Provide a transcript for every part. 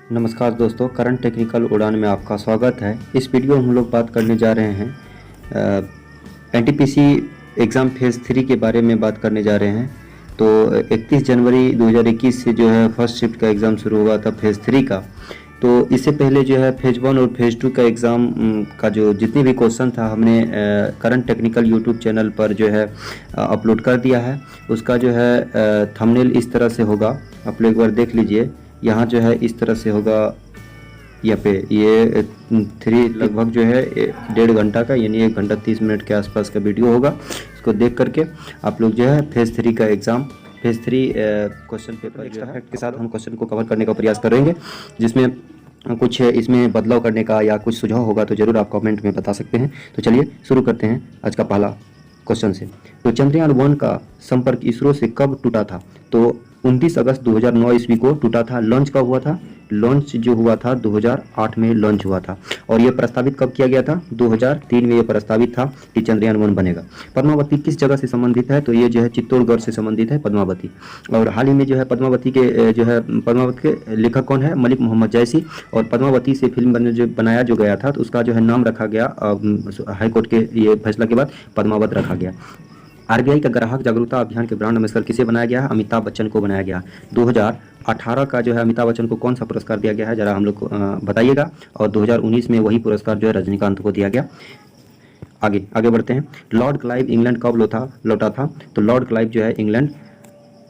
नमस्कार दोस्तों, current technical उड़ान में आपका स्वागत है। इस वीडियो में हम लोग बात करने जा रहे हैं एनटीपीसी एग्ज़ाम फेज़ 3 के बारे में बात करने जा रहे हैं। तो 31 जनवरी 2021 से जो है फर्स्ट शिफ्ट का एग्ज़ाम शुरू हुआ था फेज़ 3 का। तो इससे पहले जो है फेज़ 1 और फेज़ 2 का एग्ज़ाम का जो जितने भी क्वेश्चन था हमने करंट टेक्निकल यूट्यूब चैनल पर जो है अपलोड कर दिया है। उसका जो है थंबनेल इस तरह से होगा, आप लोग एक बार देख लीजिए। यहाँ जो है इस तरह से होगा, यहाँ पे ये 3 लगभग जो है 1.5 घंटा का, यानी 1 घंटा 30 मिनट के आसपास का वीडियो होगा। इसको देख करके आप लोग जो है फेज़ 3 का exam, phase 3 question paper extra fact के साथ हम क्वेश्चन को कवर करने का प्रयास करेंगे, जिसमें कुछ इसमें बदलाव करने का या कुछ सुझाव होगा तो ज़रूर आप कमेंट में बता सकते हैं। तो चलिए शुरू करते हैं आज का पहला क्वेश्चन से। तो चंद्रयान 1 का संपर्क इसरो से कब टूटा था? तो 29 अगस्त 2009 ईस्वी को टूटा था। लॉन्च कब हुआ था? लॉन्च जो हुआ था 2008 में लॉन्च हुआ था। और ये प्रस्तावित कब किया गया था? 2003 में ये प्रस्तावित था कि चंद्रयान 1 बनेगा। पद्मावती किस जगह से संबंधित है? तो ये जो है चित्तौड़गढ़ से संबंधित है पद्मावती। और हाल ही में जो है पद्मावती के जो है पद्मावती के लेखक कौन है? मलिक मोहम्मद जैसी। और पद्मावती से फिल्म बनाया जो गया था तो उसका जो है नाम रखा गया हाईकोर्ट के ये फैसला के बाद पद्मावत रखा गया। आरबीआई का ग्राहक जागरूकता अभियान के ब्रांड एम्बेसडर किसे बनाया गया है? अमिताभ बच्चन को बनाया गया। 2018 का जो है अमिताभ बच्चन को कौन सा पुरस्कार दिया गया है, जरा हम लोग को बताइएगा। और 2019 में वही पुरस्कार जो है रजनीकांत को दिया गया। आगे बढ़ते हैं। लॉर्ड क्लाइव इंग्लैंड कब लौटा था? तो लॉर्ड क्लाइव जो है इंग्लैंड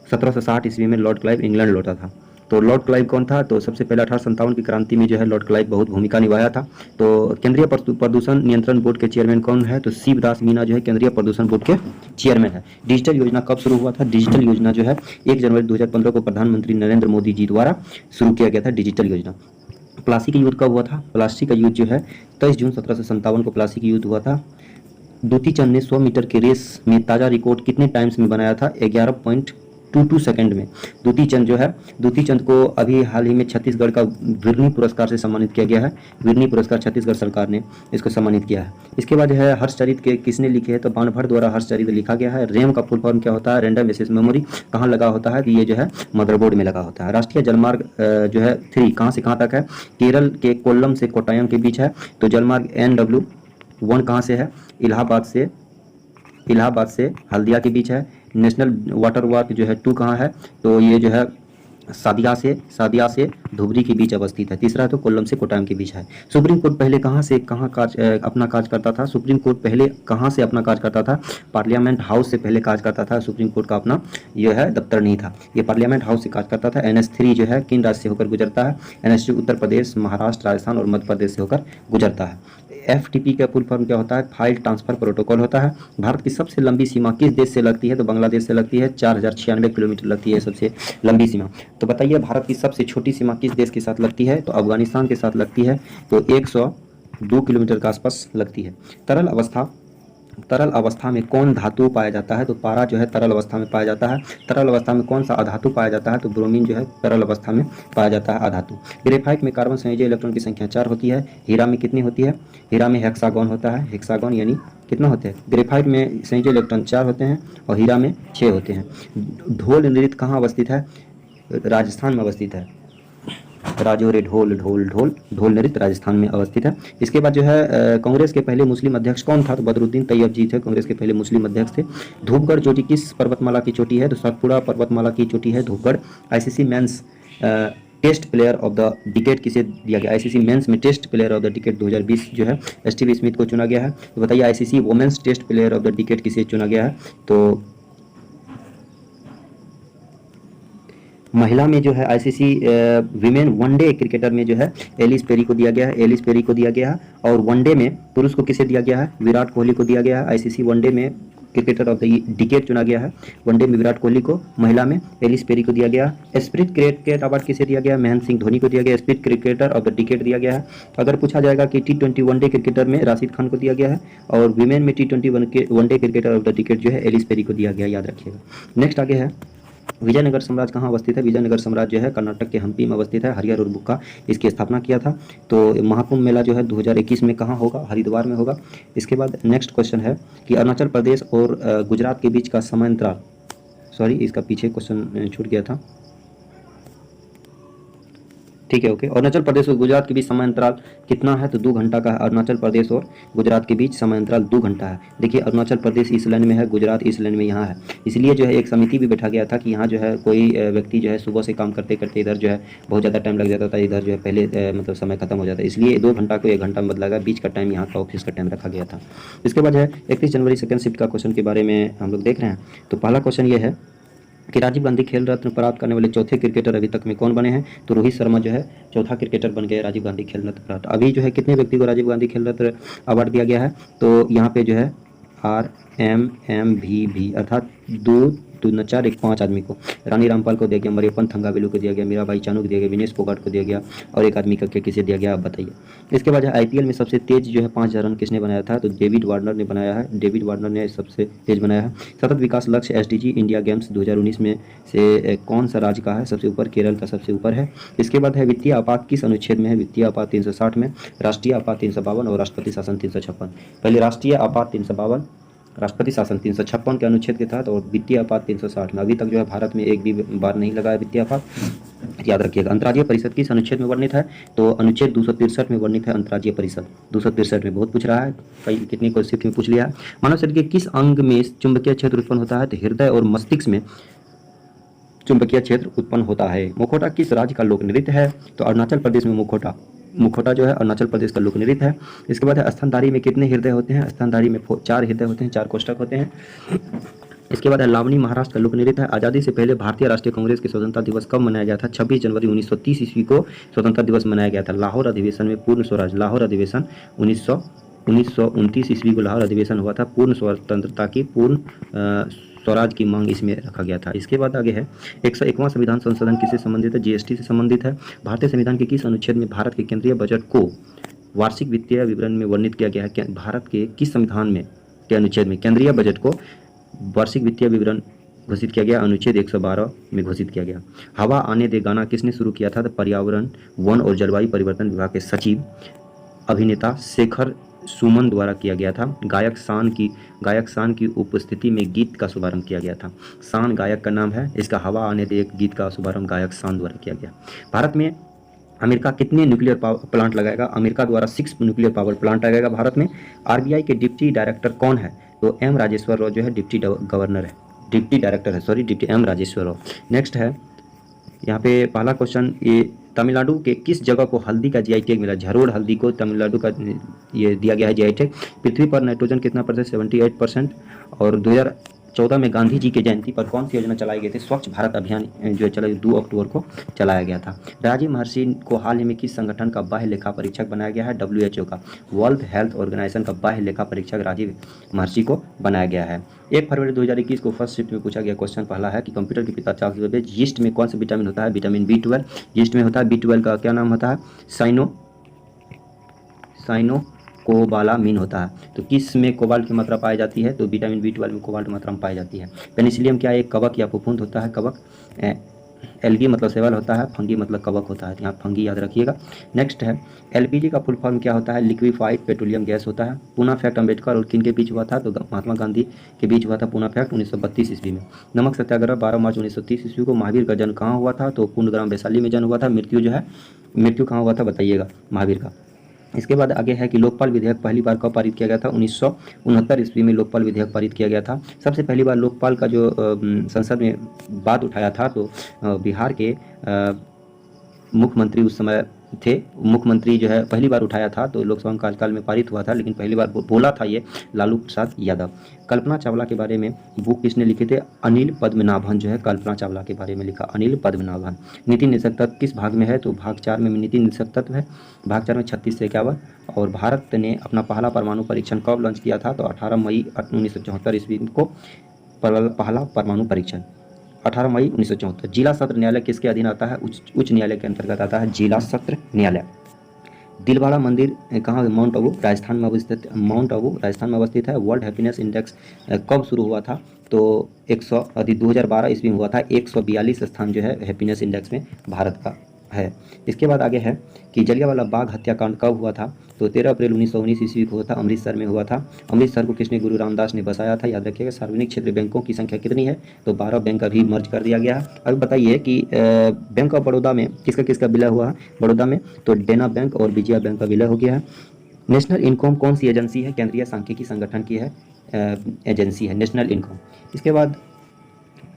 1760 ईस्वी में लॉर्ड क्लाइव इंग्लैंड लौटा था। तो लॉर्ड क्लाइव कौन था? तो सबसे पहले 1857 की क्रांति में जो है लॉर्ड क्लाइव बहुत भूमिका निभाया था। तो केंद्रीय प्रदूषण नियंत्रण बोर्ड के चेयरमैन कौन है? तो शिवदास मीना जो है केंद्रीय प्रदूषण बोर्ड के चेयरमैन है। डिजिटल योजना कब शुरू हुआ था? डिजिटल योजना जो है 1 जनवरी 2015 को प्रधानमंत्री नरेंद्र मोदी जी द्वारा शुरू किया गया था डिजिटल योजना। प्लासी का युद्ध कब हुआ था? प्लासी का युद्ध जो है 23 जून 1757 को प्लासी का युद्ध हुआ था। द्युति चंद ने 100 मीटर के रेस में ताज़ा रिकॉर्ड कितने टाइम्स में बनाया था? 11.22 सेकंड में। द्युति चंद को अभी हाल ही में छत्तीसगढ़ का विरनी पुरस्कार से सम्मानित किया गया है। विरनी पुरस्कार छत्तीसगढ़ सरकार ने इसको सम्मानित किया है। इसके बाद है हर्षचरित के किसने लिखे हैं? तो बाणभट्ट द्वारा हर्षचरित लिखा गया है। रैम का फुल फॉर्म क्या होता है? Random access memory. कहाँ लगा होता है? तो ये जो है मदरबोर्ड में लगा होता है। राष्ट्रीय जलमार्ग जो है 3 कहाँ से कहाँ तक है? केरल के कोल्लम से कोट्टायम के बीच है। तो जलमार्ग NW1 कहाँ से है? इलाहाबाद से हल्दिया के बीच है। नेशनल वाटर वर्क जो है 2 कहाँ है? तो ये जो है सादिया से धुबरी के बीच अवस्थित है। तीसरा तो कोल्लम से कोट्टायम के बीच है। सुप्रीम कोर्ट पहले कहाँ से कहाँ अपना कार्य करता था? सुप्रीम कोर्ट पहले कहाँ से अपना कार्य करता था? पार्लियामेंट हाउस से पहले कार्य करता था। सुप्रीम कोर्ट का अपना यह है दफ्तर नहीं था, ये पार्लियामेंट हाउस से कार्य करता था। NH3 जो है किन राज्य से होकर गुजरता है? NH3 उत्तर प्रदेश, महाराष्ट्र, राजस्थान और मध्य प्रदेश से होकर गुजरता है। FTP का फुल फॉर्म क्या होता है? फाइल ट्रांसफर प्रोटोकॉल होता है। भारत की सबसे लंबी सीमा किस देश से लगती है? तो बांग्लादेश से लगती है। 4096 किलोमीटर लगती है सबसे लंबी सीमा। तो बताइए भारत की सबसे छोटी सीमा किस देश के साथ लगती है? तो अफगानिस्तान के साथ लगती है। तो 102 किलोमीटर के आसपास लगती है। तरल अवस्था में कौन धातु पाया जाता है? तो पारा जो है तरल अवस्था में पाया जाता है। तरल अवस्था में कौन सा अधातु पाया जाता है? तो ब्रोमीन जो है तरल अवस्था में पाया जाता है अधातु। ग्रेफाइट में कार्बन संयोजी इलेक्ट्रॉन की संख्या 4 होती है। हीरा में कितनी होती है? हीरा में हेक्सागोन होता है। हेक्सागोन यानी कितना होते हैं? ग्रेफाइट में संयोजी इलेक्ट्रॉन 4 होते हैं और हीरा में 6 होते हैं। ढोल नृत्य कहाँ अवस्थित है? राजस्थान में अवस्थित है। राजौरी ढोल ढोल ढोल ढोल नृत्य राजस्थान में अवस्थित है। इसके बाद जो है कांग्रेस के पहले मुस्लिम अध्यक्ष कौन था? तो बदरुद्दीन तैयब जी थे, कांग्रेस के पहले मुस्लिम अध्यक्ष थे। धूपगढ़ चोटी किस पर्वतमाला की चोटी है? तो सतपुड़ा पर्वतमाला की चोटी है Dhupgarh. ICC men's test player of the decade किसे दिया गया? आईसीसी मेंस में test player of the decade 2020 जो है स्टीव स्मिथ को चुना गया है। तो बताइए ICC women's test player of the decade किसे चुना गया है? तो महिला में जो है आईसीसी विमेन वनडे क्रिकेटर में जो है एलिस पेरी को दिया गया है। और वनडे में पुरुष को किसे दिया गया है? विराट कोहली को दिया गया है। आईसीसी वनडे में क्रिकेटर ऑफ द डिकेड चुना गया है। वनडे में विराट कोहली को, महिला में एलिस पेरी को दिया गया। स्प्रिट क्रिकेट अवार्ड किसे दिया गया? महेंद्र सिंह धोनी को दिया गया। Spirit cricketer of the decade दिया गया है। अगर पूछा जाएगा कि T20 वनडे क्रिकेटर में राशिद खान को दिया गया है और विमेन में T20 one day cricketer of the decade जो है एलिस पेरी को दिया गया, याद रखिएगा। नेक्स्ट आगे है विजयनगर साम्राज्य कहाँ अवस्थित है? विजयनगर साम्राज्य जो है कर्नाटक के हम्पी में अवस्थित है। हरिहर और बुक्का इसकी स्थापना किया था। तो महाकुंभ मेला जो है 2021 में कहाँ होगा? हरिद्वार में होगा। इसके बाद नेक्स्ट क्वेश्चन है कि अरुणाचल प्रदेश और गुजरात के बीच का समय अंतराल, सॉरी इसका पीछे क्वेश्चन छूट गया था, ठीक है, ओके। अरुणाचल प्रदेश और गुजरात के बीच समय अंतराल कितना है? तो 2 घंटा का है। अरुणाचल प्रदेश और गुजरात के बीच समय अंतराल 2 घंटा है। देखिए अरुणाचल प्रदेश इस लाइन में है, गुजरात इस लाइन में यहाँ है। इसलिए जो है एक समिति भी बैठा गया था कि यहाँ जो है कोई व्यक्ति जो है सुबह से काम करते करते इधर जो है बहुत ज़्यादा टाइम लग जाता था, इधर जो है पहले मतलब समय खत्म हो जाता है, इसलिए 2 घंटा को 1 घंटा में बदला गया, बीच का टाइम यहाँ का ऑफिस का टाइम रखा गया था। इसके बाद है 31 जनवरी सेकंड शिफ्ट का क्वेश्चन के बारे में हम लोग देख रहे हैं। तो पहला क्वेश्चन ये है कि राजीव गांधी खेल रत्न प्राप्त करने वाले चौथे क्रिकेटर अभी तक में कौन बने हैं? तो रोहित शर्मा जो है चौथा क्रिकेटर बन गए राजीव गांधी खेल रत्न प्राप्त। अभी जो है कितने व्यक्ति को राजीव गांधी खेल रत्न अवार्ड दिया गया है? तो यहाँ पे जो है RMMVV अर्थात 2 दूना 4 1 5 आदमी को, रानी रामपाल को दिया गया, मरियप्पन थंगावेलु को दिया गया, मीराबाई चानू को दिया गया, विनेश फोगाट को दिया गया, और एक आदमी का किसे दिया गया आप बताइए। इसके बाद IPL में सबसे तेज जो है 5000 रन किसने बनाया था? तो डेविड वार्नर ने बनाया है। डेविड वार्नर ने सबसे तेज बनाया है। सतत विकास लक्ष्य SDG इंडिया गेम्स 2019 में से कौन सा राज्य का है? सबसे ऊपर केरल का सबसे ऊपर है। इसके बाद है वित्तीय आपात किस अनुच्छेद में है? वित्तीय आपात 360 में, राष्ट्रीय आपात 352 और राष्ट्रपति शासन 356। पहले राष्ट्रीय आपात 352, राष्ट्रपति शासन 356 के अनुच्छेद के तहत, और वित्तीय आपात 360 में। अभी तक जो है भारत में एक भी बार नहीं लगा है वित्तीय आपात, याद रखिएगा। अंतर्राज्यीय परिषद किस अनुच्छेद में वर्णित है? तो अनुच्छेद 263 में वर्णित है अंतर्राज्यीय परिषद। 263 में बहुत पूछ रहा है, कई कितनी क्वेश्चन में पूछ लिया है। मानव शरीर के किस अंग में चुंबकीय क्षेत्र उत्पन्न होता है? तो हृदय और मस्तिष्क में चुंबकीय क्षेत्र उत्पन्न होता है। मुखौटा किस राज्य का लोक नृत्य है? तो अरुणाचल प्रदेश में मुखौटा जो है अरुणाचल प्रदेश का लोक नृत्य है। इसके बाद है स्तनधारी में कितने हृदय होते हैं? स्तनधारी में 4 हृदय होते हैं, 4 कोष्ठक होते हैं। इसके बाद है लावणी महाराष्ट्र का लोक नृत्य है। आज़ादी से पहले भारतीय राष्ट्रीय कांग्रेस के स्वतंत्रता दिवस कब मनाया गया था? 26 जनवरी 1930 ईस्वी को स्वतंत्रता दिवस मनाया गया था। लाहौर अधिवेशन में पूर्ण स्वराज, लाहौर अधिवेशन 1929 ईस्वी को लाहौर अधिवेशन हुआ था। पूर्ण स्वतंत्रता की, पूर्ण स्वराज की मांग इसमें रखा गया था। इसके बाद आगे है 101वां संविधान संशोधन किससे संबंधित है? GST से संबंधित है। भारतीय संविधान के किस अनुच्छेद में भारत के केंद्रीय बजट को वार्षिक वित्तीय विवरण में वर्णित किया गया है? भारत के किस संविधान में के अनुच्छेद में केंद्रीय बजट को वार्षिक वित्तीय विवरण घोषित किया गया? अनुच्छेद 112 में घोषित किया गया। हवा आने दे गाना किसने शुरू किया था? तो पर्यावरण, वन और जलवायु परिवर्तन विभाग के सचिव अभिनेता शेखर सुमन द्वारा किया गया था। गायक शान की उपस्थिति में गीत का शुभारंभ किया गया था। शान गायक का नाम है। इसका हवा आने दे गीत का शुभारंभ गायक शान द्वारा किया गया। भारत में अमेरिका कितने न्यूक्लियर पावर प्लांट लगाएगा? अमेरिका द्वारा 6 न्यूक्लियर पावर प्लांट लगाएगा भारत में। RBI के डिप्टी डायरेक्टर कौन है? तो M राजेश्वर राव जो है डिप्टी गवर्नर है, डिप्टी डायरेक्टर है, sorry deputy M Rajeshwar Rao. Next है यहाँ पे पहला क्वेश्चन, ये तमिलनाडु के किस जगह को हल्दी का GI टैग मिला? झरोड़ हल्दी को तमिलनाडु का ये दिया गया है GI टैग। पृथ्वी पर नाइट्रोजन कितना %? 78%। और 2014 में गांधी जी की जयंती पर कौन सी योजना चलाई गई थी? स्वच्छ भारत अभियान जो चला 2 अक्टूबर को चलाया गया था। राजीव महर्षि को हाल ही में किस संगठन का बाह्य लेखा परीक्षक बनाया गया है? WHO का, वर्ल्ड हेल्थ ऑर्गेनाइजेशन का बाह्य लेखा परीक्षक राजीव महर्षि को बनाया गया है। 1 फरवरी 2021 को फर्स्ट शिफ्ट में पूछा गया क्वेश्चन पहला है कि कंप्यूटर के पिता चार्ल्स बेबेज, यीस्ट में कौन सा विटामिन होता है? विटामिन B12 यीस्ट में होता है। B12 का क्या नाम होता है? साइनोकोबालामिन होता है। तो किस में कोबाल्ट की मात्रा पाई जाती है? तो विटामिन B12 में कोबाल्ट मात्रा में पाई जाती है। पेनिसिलियम क्या एक कवक या फफूंद होता है? कवक। एल्गी मतलब सेवल होता है, फंगी मतलब कवक होता है, यहाँ फंगी याद रखिएगा। नेक्स्ट है LPG का फुल फॉर्म क्या होता है? लिक्विफाइड पेट्रोलियम गैस होता है। पूना फैक्ट अम्बेडकर और किन के बीच हुआ था? तो महात्मा गांधी के बीच हुआ था पूना फैक्ट 1932 ईस्वी में। नमक सत्याग्रह 12 मार्च 1930 ईस्वी को। महावीर का जन्म कहाँ हुआ था? तो पूर्णग्राम वैशाली में जन्म हुआ था। मृत्यु कहाँ हुआ था बताइएगा महावीर का। इसके बाद आगे है कि लोकपाल विधेयक पहली बार कब पारित किया गया था? 1969 ईस्वी में लोकपाल विधेयक पारित किया गया था। सबसे पहली बार लोकपाल का जो संसद में बात उठाया था तो बिहार के मुख्यमंत्री उस समय थे, मुख्यमंत्री जो है पहली बार उठाया था तो लोकसभा कार्यकाल में पारित हुआ था, लेकिन पहली बार बोला था ये लालू प्रसाद यादव। कल्पना चावला के बारे में बुक किसने लिखी थे? अनिल पद्मनाभन जो है कल्पना चावला के बारे में लिखा, अनिल पद्मनाभन। नीति निर्देशक तत्व किस भाग में है? तो भाग 4 में नीति निर्देशक तत्व है, भाग 4 में 36 से 51। और भारत ने अपना पहला परमाणु परीक्षण कब लॉन्च किया था? तो 18 मई 1974 ईस्वी को पहला परमाणु परीक्षण 18 मई 1974। जिला सत्र न्यायालय किसके अधीन आता है? उच्च न्यायालय के अंतर्गत आता है जिला सत्र न्यायालय। दिलवाड़ा मंदिर कहाँ? माउंट आबू राजस्थान में अवस्थित, माउंट आबू राजस्थान में अवस्थित है। वर्ल्ड हैप्पीनेस इंडेक्स कब शुरू हुआ था? तो 2012 ईस्वी में हुआ था। 142 स्थान जो है हैप्पीनेस इंडेक्स में भारत का है। इसके बाद आगे है कि जलियांवाला बाग हत्याकांड कब हुआ था? तो तो 13 अप्रैल 1919 ईस्वी को हुआ था, अमृतसर में हुआ था। अमृतसर को किसने, गुरु रामदास ने बसाया था, याद रखिएगा। सार्वजनिक क्षेत्र बैंकों की संख्या कितनी है, तो 12 बैंक अभी मर्ज कर दिया गया है। अब बताइए कि बैंक ऑफ बड़ौदा में किसका किसका विलय हुआ है बड़ौदा में, तो देना बैंक और विजया बैंक का विलय हो गया है। नेशनल इनकम कौन सी एजेंसी है, केंद्रीय सांख्यिकी संगठन की है एजेंसी है नेशनल इनकम। इसके बाद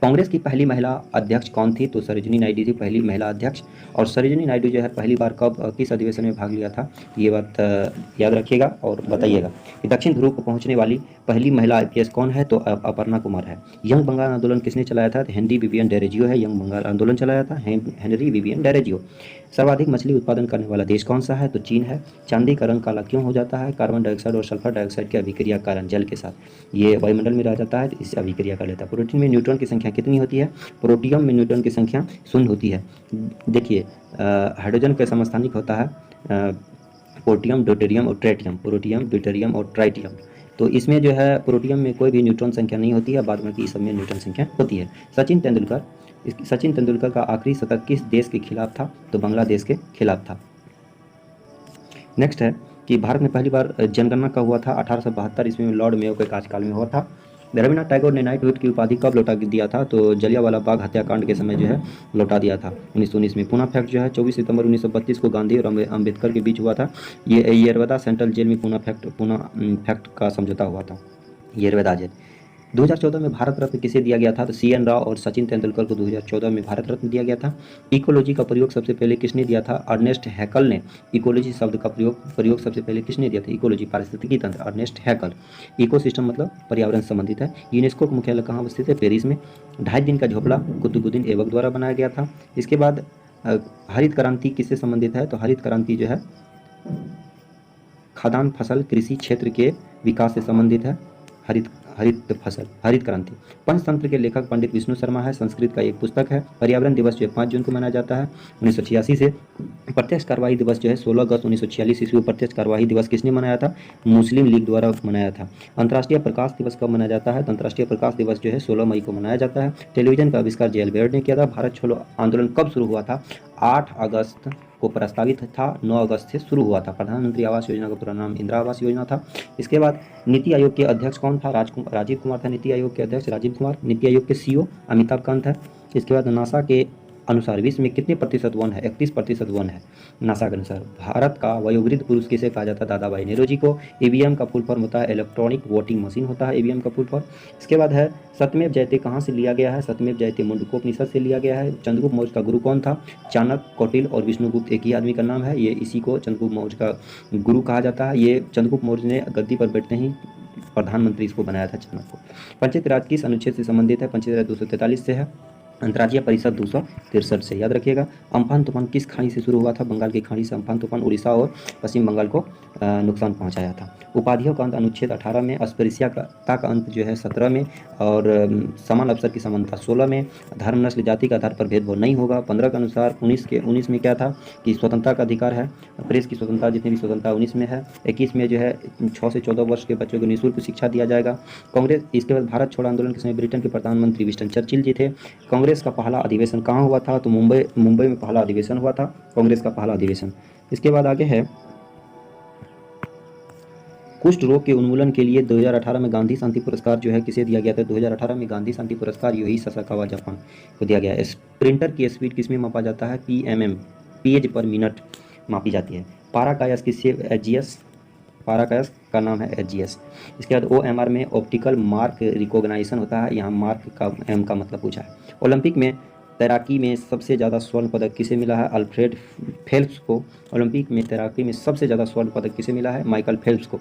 कांग्रेस की पहली महिला अध्यक्ष कौन थी, तो सरोजिनी नायडू थी पहली महिला अध्यक्ष। और सरोजिनी नायडू जो है पहली बार कब किस अधिवेशन में भाग लिया था, तो ये बात याद रखिएगा और बताइएगा कि दक्षिण ध्रुव को पहुंचने वाली पहली महिला आईपीएस कौन है, तो अपर्णा कुमार है। यंग बंगाल आंदोलन किसने चलाया था, तो हेनरी विवियन डेरेजियो है, यंग बंगाल आंदोलन चलाया था हेनरी विवियन डेरेजियो। सर्वाधिक मछली उत्पादन करने वाला देश कौन सा है, तो चीन है। चांदी का रंग काला क्यों हो जाता है, कार्बन डाइऑक्साइड और सल्फर डाइऑक्साइड की अभिक्रिया कारण जल के साथ ये वायुमंडल में रह जाता है, तो इससे अभिक्रिया कर लेता है। प्रोटीन में न्यूट्रॉन की संख्या कितनी होती है, प्रोटियम में न्यूट्रॉन की संख्या 0 होती है। देखिए हाइड्रोजन का समस्थानिक होता है पोर्टियम, ड्यूटेरियम और ट्राइटियम, प्रोटियम, ड्यूटेरियम और ट्राइटियम। तो इसमें जो है प्रोटियम में कोई भी न्यूट्रॉन संख्या नहीं होती है, बाद में इस सब में न्यूट्रॉन संख्या होती है। सचिन तेंदुलकर का आखिरी शतक किस देश के खिलाफ था, तो बांग्लादेश के खिलाफ था। नेक्स्ट है कि भारत में पहली बार जनगणना कब हुआ था, 1872 ईस्वी में लॉर्ड मेयो के कार्यकाल में हुआ था। रविन्द्रनाथ टैगोर ने नाइटहुड की उपाधि कब लौटा दिया था, तो जलियांवाला बाग हत्याकांड के समय जो है लौटा दिया था 1919 में। पूना फैक्ट जो है 24 सितंबर 1932 को गांधी और अम्बेडकर के बीच हुआ था। ये येरवदा सेंट्रल जेल में पूना फैक्ट का समझौता हुआ था, येरवदा जेल। 2014 में भारत रत्न किसे दिया गया था, तो CN राव और सचिन तेंदुलकर को 2014 में भारत रत्न दिया गया था। इकोलॉजी का प्रयोग सबसे पहले किसने दिया था, अर्नेस्ट हैकल ने। इकोलॉजी शब्द का प्रयोग सबसे पहले किसने दिया था, इकोलॉजी पारिस्थितिकी तंत्र, अर्नेस्ट हैकल। इकोसिस्टम मतलब पर्यावरण से संबंधित है। यूनेस्को का मुख्यालय कहाँ अवस्थित है, पेरिस में। 2.5 दिन का झोपड़ा कुतुबुद्दीन ऐबक द्वारा बनाया गया था। इसके बाद हरित क्रांति किससे संबंधित है, तो हरित क्रांति जो है खाद्यान्न फसल कृषि क्षेत्र के विकास से संबंधित है। हरित क्रांति। पंचतंत्र के लेखक पंडित विष्णु शर्मा है, संस्कृत का एक पुस्तक है। पर्यावरण दिवस जो है 5 जून को मनाया जाता है 1986 से। प्रत्यक्ष कार्यवाही दिवस जो है 16 अगस्त 1946 ईस्वी को प्रत्यक्ष कार्यवाही दिवस किसने मनाया था, मुस्लिम लीग द्वारा मनाया था। अंतर्राष्ट्रीय प्रकाश दिवस कब मनाया जाता है, तो अंतर्राष्ट्रीय प्रकाश दिवस जो है 16 मई को मनाया जाता है। टेलीविजन का आविष्कार जे.एल. बेयर ने किया था। भारत छोड़ो आंदोलन कब शुरू हुआ था, 8 अगस्त को प्रस्तावित था, 9 अगस्त से शुरू हुआ था। प्रधानमंत्री आवास योजना का पूरा नाम इंदिरा आवास योजना था। इसके बाद नीति आयोग के अध्यक्ष कौन था, राजीव कुमार था नीति आयोग के अध्यक्ष, राजीव कुमार। नीति आयोग के CEO अमिताभ कांत है। इसके बाद नासा के अनुसार विश्व में कितने प्रतिशत वन है, 31% वन है नासा के अनुसार। भारत का वयोवृद्ध पुरुष किसे कहा जाता है, दादा भाई नेहरू को। ईवीएम का फुल फॉर्म होता है इलेक्ट्रॉनिक वोटिंग मशीन होता है ईवीएम का फुल फॉर्म। इसके बाद है सत्यमेव जयते कहाँ से लिया गया है, सत्यमेव जयते मुंडकोपनिषद से लिया गया है। चंद्रगुप्त मौर्य का गुरु कौन था, चाणक्य, कौटिल्य और विष्णुगुप्त एक ही आदमी का नाम है। ये इसी को चंद्रगुप्त मौर्य का गुरु कहा जाता है। ये चंद्रगुप्त मौर्य ने गद्दी पर बैठते ही प्रधानमंत्री इसको बनाया था चाणक्य को। पंचायती राज किस अनुच्छेद से संबंधित है, पंचायती राज 243 से है। अंतर्राज्यीय परिषद 263 से, याद रखिएगा। अम्फान तूफान किस खाड़ी से शुरू हुआ था, बंगाल की खाड़ी से अम्फान तूफान उड़ीसा और पश्चिम बंगाल को नुकसान पहुंचाया था। उपाधियों का अंत अनुच्छेद 18 में, अस्पृश्यता का अंत जो है 17 में, और समान अवसर की समानता 16 में। धर्म नस्ल जाति के आधार पर भेदभाव नहीं होगा 15 के अनुसार। 19 में क्या था कि स्वतंत्रता का अधिकार है, प्रेस की स्वतंत्रता जितनी भी स्वतंत्रता 19 में है। 21 में जो है 6 से 14 वर्ष के बच्चों को निःशुल्क शिक्षा दिया जाएगा। कांग्रेस। इसके बाद भारत छोड़ो आंदोलन के समय ब्रिटेन के प्रधानमंत्री विंस्टन चर्चिल जी थे। कांग्रेस का पहला अधिवेशन कहाँ हुआ था, तो मुंबई में पहला अधिवेशन हुआ था कांग्रेस का पहला अधिवेशन। इसके बाद आगे है कुष्ठ रोग के उन्मूलन के लिए 2018 में गांधी शांति पुरस्कार जो है किसे दिया गया था, 2018 में गांधी शांति पुरस्कार योही ससाकावा जापान को दिया गया है। स्प्रिंटर की स्पीड किसमें मापा जाता है, PMM, पेज पर मिनट मापी जाती है। पाराकायस किससे, HGS, पाराकायस का नाम है HGS। इसके बाद OMR में ऑप्टिकल मार्क रिकॉग्नाइजेशन होता है, यहाँ मार्क का M का मतलब पूछा है। ओलंपिक में तैराकी में सबसे ज़्यादा स्वर्ण पदक किसे मिला है, अल्फ्रेड फेल्प्स को। ओलंपिक में तैराकी में सबसे ज़्यादा स्वर्ण पदक किसे मिला है, माइकल फेल्प्स को।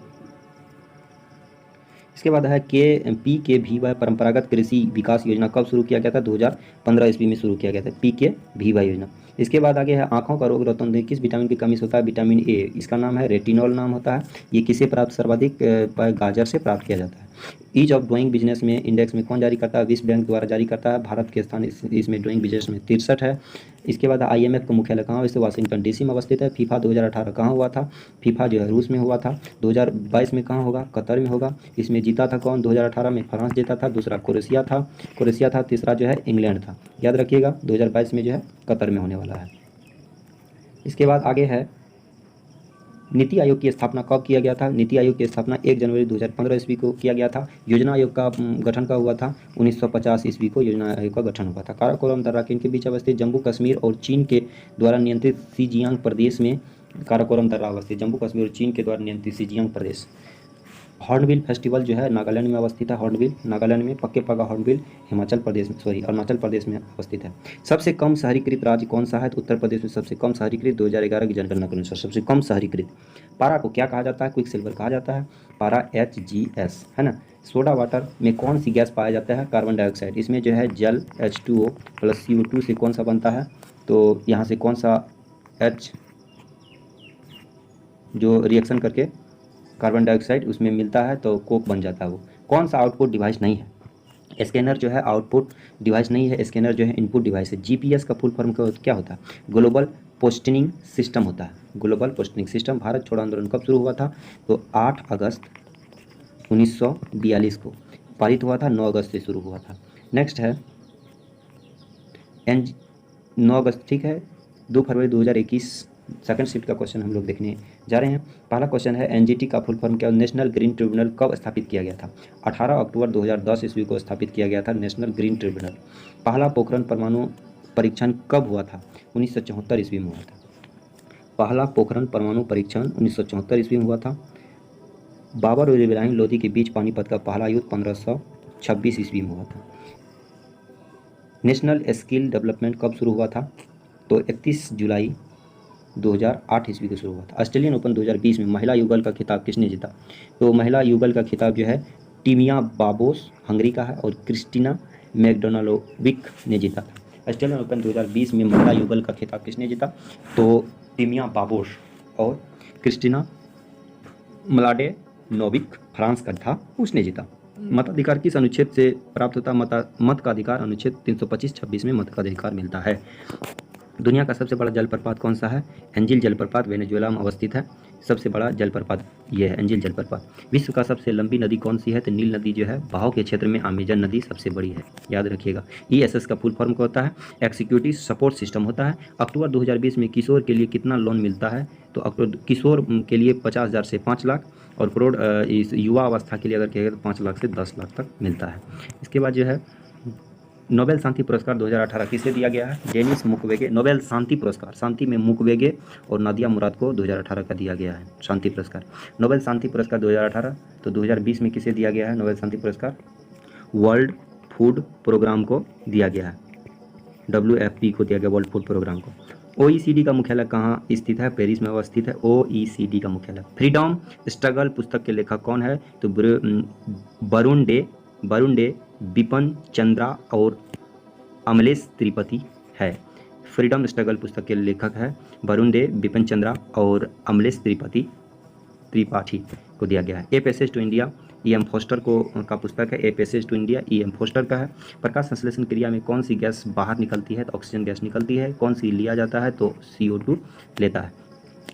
इसके बाद है PKVY परंपरागत कृषि विकास योजना कब शुरू किया गया था, 2015 ईस्वी में शुरू किया गया था PKVY योजना। इसके बाद आगे है आंखों का रोग रोकथाम किस विटामिन की कमी से होता है, विटामिन A, इसका नाम है रेटिनॉल नाम होता है। ये किसे प्राप्त सर्वाधिक गाजर से प्राप्त किया जाता है। ईज ऑफ डूइंग बिजनेस में इंडेक्स में कौन जारी करता है, विश्व बैंक द्वारा जारी करता है। भारत के स्थान इसमें डूइंग बिजनेस में 63 है। इसके बाद IMF का मुख्यालय कहाँ है, वाशिंगटन DC में अवस्थित है। फीफा 2018 कहाँ हुआ था, फीफा जो है रूस में हुआ था। 2022 में कहाँ होगा, कतर में होगा। इसमें जीता था कौन, 2018 में फ्रांस जीता था, दूसरा क्रोएशिया था, तीसरा जो है इंग्लैंड था। याद रखिएगा 2022 में जो है कतर में होने वाला है। इसके बाद आगे है नीति आयोग की स्थापना कब किया गया था? नीति आयोग की स्थापना 1 जनवरी 2015 ईस्वी को किया गया था। योजना आयोग का गठन कब हुआ था? 1950 ईस्वी को योजना आयोग का गठन हुआ था। काराकोरम दर्रा किनके बीच अवस्थित? जम्मू कश्मीर और चीन के द्वारा नियंत्रित शिजियांग प्रदेश में काराकोरम दर्रा अवस्थित। जम्मू कश्मीर और चीन के द्वारा नियंत्रित शिजियांग प्रदेश। हॉर्नबिल फेस्टिवल जो है नागालैंड में अवस्थित है। हॉर्नबिल नागालैंड में, पक्के पगा हॉर्नबिल अरुणाचल प्रदेश में अवस्थित है। सबसे कम शहरीकृत राज्य कौन सा है? तो उत्तर प्रदेश में सबसे कम शहरीकृत 2011 की जनगणना के अनुसार सबसे कम शहरीकृत। पारा को क्या कहा जाता है? क्विक सिल्वर कहा जाता है। पारा HGS है ना। सोडा वाटर में कौन सी गैस पाया जाता है? Carbon dioxide. इसमें जो है जल H2O प्लस CO2 से कौन सा बनता है? तो यहाँ से कौन सा H जो रिएक्शन करके कार्बन डाइऑक्साइड उसमें मिलता है तो कोक बन जाता है वो। कौन सा आउटपुट डिवाइस नहीं है? स्कैनर जो है आउटपुट डिवाइस नहीं है। स्कैनर जो है इनपुट डिवाइस है। GPS का फुल फॉर्म क्या होता है? ग्लोबल पोस्टिंग सिस्टम होता है। Global posting system. भारत छोड़ो आंदोलन कब शुरू हुआ था? तो 8 अगस्त 1942 को पारित हुआ था। 9 अगस्त से शुरू हुआ था। नेक्स्ट है 9 अगस्त, ठीक है। 2 फरवरी 2021 सेकंड शिफ्ट का क्वेश्चन हम लोग देखने जा रहे हैं। पहला क्वेश्चन है NGT का फुल फॉर्म क्या? नेशनल ग्रीन ट्रिब्यूनल कब स्थापित किया गया था? 18 अक्टूबर 2010 ईस्वी को स्थापित किया गया था नेशनल ग्रीन ट्रिब्यूनल। पहला पोखरण परमाणु परीक्षण कब हुआ था? 1974 ईस्वी में हुआ था। पहला पोखरण परमाणु परीक्षण 1974 ईस्वी में हुआ था। बाबर और इब्राहिम लोदी के बीच पानीपत का पहला युद्ध 1526 ईस्वी में हुआ था। नेशनल स्किल डेवलपमेंट कब शुरू हुआ था? तो 31 जुलाई 2008 ईस्वी को शुरू हुआ था। ऑस्ट्रेलियन ओपन 2020 में महिला युगल का खिताब किसने जीता? तो महिला युगल का खिताब जो है टीमिया बाबोस हंगरी का है और क्रिस्टीना मैकडोनाल्डोविक ने जीता था। ऑस्ट्रेलियन ओपन 2020 में महिला युगल का खिताब किसने जीता? तो टीमिया बाबोस और क्रिस्टीना म्लाडेनोविक फ्रांस का था, उसने जीता। मताधिकार किस अनुच्छेद से प्राप्त होता? मत का अधिकार अनुच्छेद 325-26 में मत का अधिकार मिलता है। दुनिया का सबसे बड़ा जलप्रपात कौन सा है? एंजिल जलप्रपात वेनेजुएला में अवस्थित है। सबसे बड़ा जलप्रपात ये है एंजिल जलप्रपात। विश्व का सबसे लंबी नदी कौन सी है? तो नील नदी जो है बहाव के क्षेत्र में अमेजन नदी सबसे बड़ी है, याद रखिएगा। ESS का फुल फॉर्म क्या होता है? एक्सिक्यूटिव सपोर्ट सिस्टम होता है। अक्टूबर 2020 में किशोर के लिए कितना लोन मिलता है? तो अक्टूबर किशोर के लिए 50,000 से 5 लाख और प्रौढ़ इस युवा अवस्था के लिए अगर कहेगा तो 5 लाख से 10 लाख तक मिलता है। इसके बाद जो है नोबेल शांति पुरस्कार 2018 किसे दिया गया है? डेनिस मुक्वेगे। नोबेल शांति पुरस्कार, शांति में मुक्वेगे और नादिया मुराद को 2018 का दिया गया है शांति पुरस्कार। नोबेल शांति पुरस्कार 2018 तो 2020 में किसे दिया गया है नोबेल शांति पुरस्कार? वर्ल्ड फूड प्रोग्राम को दिया गया है। WFP को दिया गया, वर्ल्ड फूड प्रोग्राम को। OECD का मुख्यालय कहाँ स्थित है? पेरिस में अवस्थित है OECD का मुख्यालय। फ्रीडम स्ट्रगल पुस्तक के लेखक कौन है? तो वरुण डे, बिपिन चंद्रा और अमलेश त्रिपाठी है। फ्रीडम स्ट्रगल पुस्तक के लेखक है वरुण डे, बिपिन चंद्रा और अमलेश त्रिपाठी को दिया गया है। A passage to India EM Forster का पुस्तक है। A passage to India EM Forster का है। प्रकाश संश्लेषण क्रिया में कौन सी गैस बाहर निकलती है? तो ऑक्सीजन गैस निकलती है। कौन सी लिया जाता है? तो CO2 लेता है।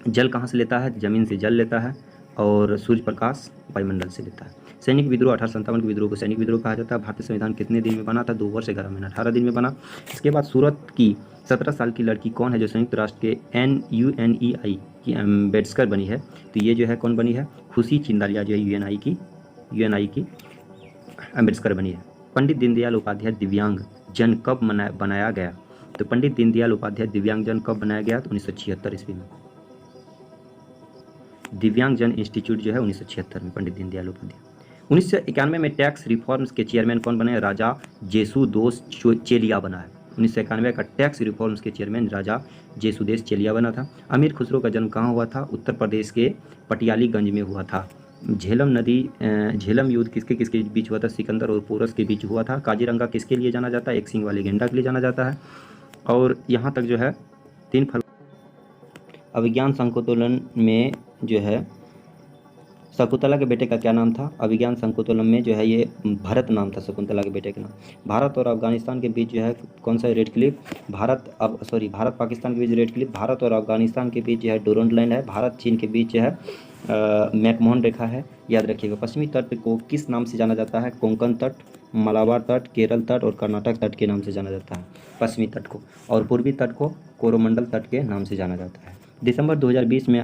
जल कहाँ से लेता है? जमीन से जल लेता है और सूर्य प्रकाश वायुमंडल से लेता है। सैनिक विद्रोह 1857 के विद्रोह को सैनिक विद्रोह कहा जाता है। भारतीय संविधान कितने दिन में बना था? 2 वर्ष 11 महीना 18 दिन में बना। इसके बाद सूरत की 17 साल की लड़की कौन है जो संयुक्त राष्ट्र के UNEI की एम्बेसडर बनी है? तो ये जो है कौन बनी है? खुशी चिंदालिया जो है UNI की एम्बेसडर बनी है। पंडित दीनदयाल उपाध्याय दिव्यांग जन कब बनाया गया? तो पंडित दीनदयाल उपाध्याय दिव्यांग जन कब बनाया गया? तो 1976 ईस्वी में। दिव्यांग जन इंस्टीट्यूट जो है 1976 में पंडित दीनदयाल उपाध्याय। 1991 में टैक्स रिफॉर्म्स के चेयरमैन कौन बने? राजा जेसुदोस चेलिया बना है। 1991 का टैक्स रिफॉर्म्स के चेयरमैन राजा जेसुदेश चेलिया बना था। अमीर खुसरो का जन्म कहाँ हुआ था? उत्तर प्रदेश के पटियालीगंज में हुआ था। झेलम युद्ध किसके किसके बीच हुआ था? सिकंदर और पोरस के बीच हुआ था। काजीरंगा किसके लिए जाना जाता है? एक सिंग वाले गेंडा के लिए जाना जाता है। और यहाँ तक जो है 3 फरवरी अभिज्ञान संकोतोलन में जो है शकुंतला के बेटे का क्या नाम था? अभिज्ञान संकोतोलन में जो है ये भरत नाम था शकुंतला के बेटे का नाम। भारत और अफगानिस्तान के बीच जो है कौन सा रेड क्लिफ? भारत पाकिस्तान के बीच रेड क्लिफ। भारत और अफगानिस्तान के बीच जो है डोरंड लाइन है। भारत चीन के बीच जो है मैकमोहन रेखा है, याद रखिएगा। पश्चिमी तट को किस नाम से जाना जाता है? कोंकण तट, मलाबार तट, केरल तट और कर्नाटक तट के नाम से जाना जाता है पश्चिमी तट को। और पूर्वी तट को कोरोमंडल तट के नाम से जाना जाता है। दिसंबर 2020 में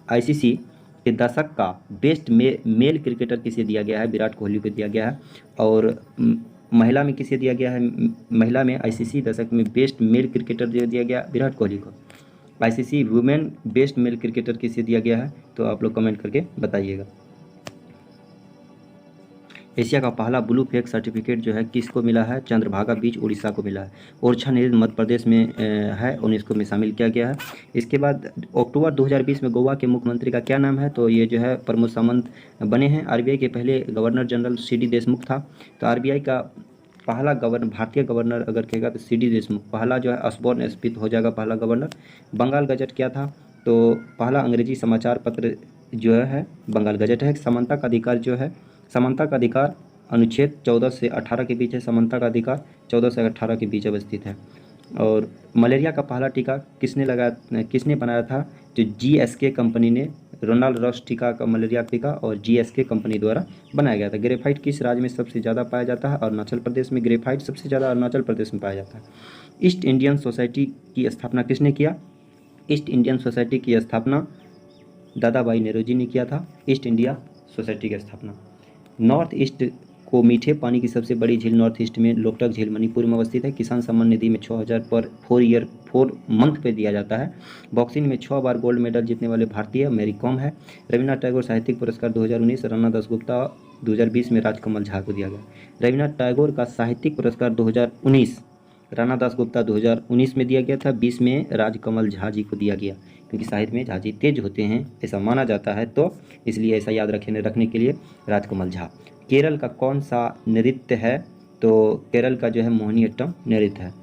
आईसीसी के दशक का बेस्ट मेल क्रिकेटर किसे दिया गया है? विराट कोहली को दिया गया है। और महिला में किसे दिया गया है? महिला में आईसीसी दशक में बेस्ट मेल क्रिकेटर दिया गया विराट कोहली को। ICC women best male cricketer किसे दिया गया है? तो आप लोग कमेंट करके बताइएगा। एशिया का पहला ब्लू फ्लैग सर्टिफिकेट जो है किसको मिला है? चंद्रभागा बीच उड़ीसा को मिला है। ओरछा नदी मध्य प्रदेश में है, यूनेस्को में शामिल किया गया है। इसके बाद अक्टूबर 2020 में गोवा के मुख्यमंत्री का क्या नाम है? तो ये जो है प्रमोद सावंत बने हैं। आरबीआई के पहले गवर्नर जनरल सीडी देशमुख था। तो आरबीआई का पहला गवर्नर, भारतीय गवर्नर अगर कहेगा तो सीडी देशमुख। पहला जो है अस्बोर्न स्मिथ हो जाएगा पहला गवर्नर। बंगाल गजट क्या था? तो पहला अंग्रेजी समाचार पत्र जो है बंगाल गजट है। समानता का अधिकार जो है, समानता का अधिकार अनुच्छेद 14 से 18 के बीच है। समानता का अधिकार 14 से 18 के बीच अवस्थित है। और मलेरिया का पहला टीका किसने बनाया था? जो जीएसके कंपनी ने, रोनाल्ड रॉस टीका का मलेरिया टीका और जीएसके कंपनी द्वारा बनाया गया था। ग्रेफाइट किस राज्य में सबसे ज़्यादा पाया जाता है? अरुणाचल प्रदेश में। ग्रेफाइट सबसे ज़्यादा अरुणाचल प्रदेश में पाया जाता है। ईस्ट इंडियन सोसाइटी की स्थापना किसने किया? ईस्ट इंडियन सोसाइटी की स्थापना दादा भाई नेहरू ने किया था। ईस्ट इंडिया सोसाइटी की स्थापना। नॉर्थ ईस्ट को मीठे पानी की सबसे बड़ी झील नॉर्थ ईस्ट में लोकटक झील मणिपुर में अवस्थित है। किसान सम्मान निधि में 6000 पर 4 मंथ पे दिया जाता है। बॉक्सिंग में 6 बार गोल्ड मेडल जीतने वाले भारतीय मैरी कॉम है। रविन्द्रनाथ टैगोर साहित्यिक पुरस्कार 2019 राणा दासगुप्ता 2020 में राजकमल झा को दिया गया। रविन्द्रनाथ टैगोर का साहित्यिक पुरस्कार 2019 राणा दासगुप्ता 2019 में दिया गया था। 20 में राजकमल झा जी को दिया गया, क्योंकि साहित्य में झा जी तेज होते हैं ऐसा माना जाता है, तो इसलिए ऐसा याद रखने के लिए राजकमल झा। केरल का कौन सा नृत्य है? तो केरल का जो है मोहिनीअट्टम नृत्य है।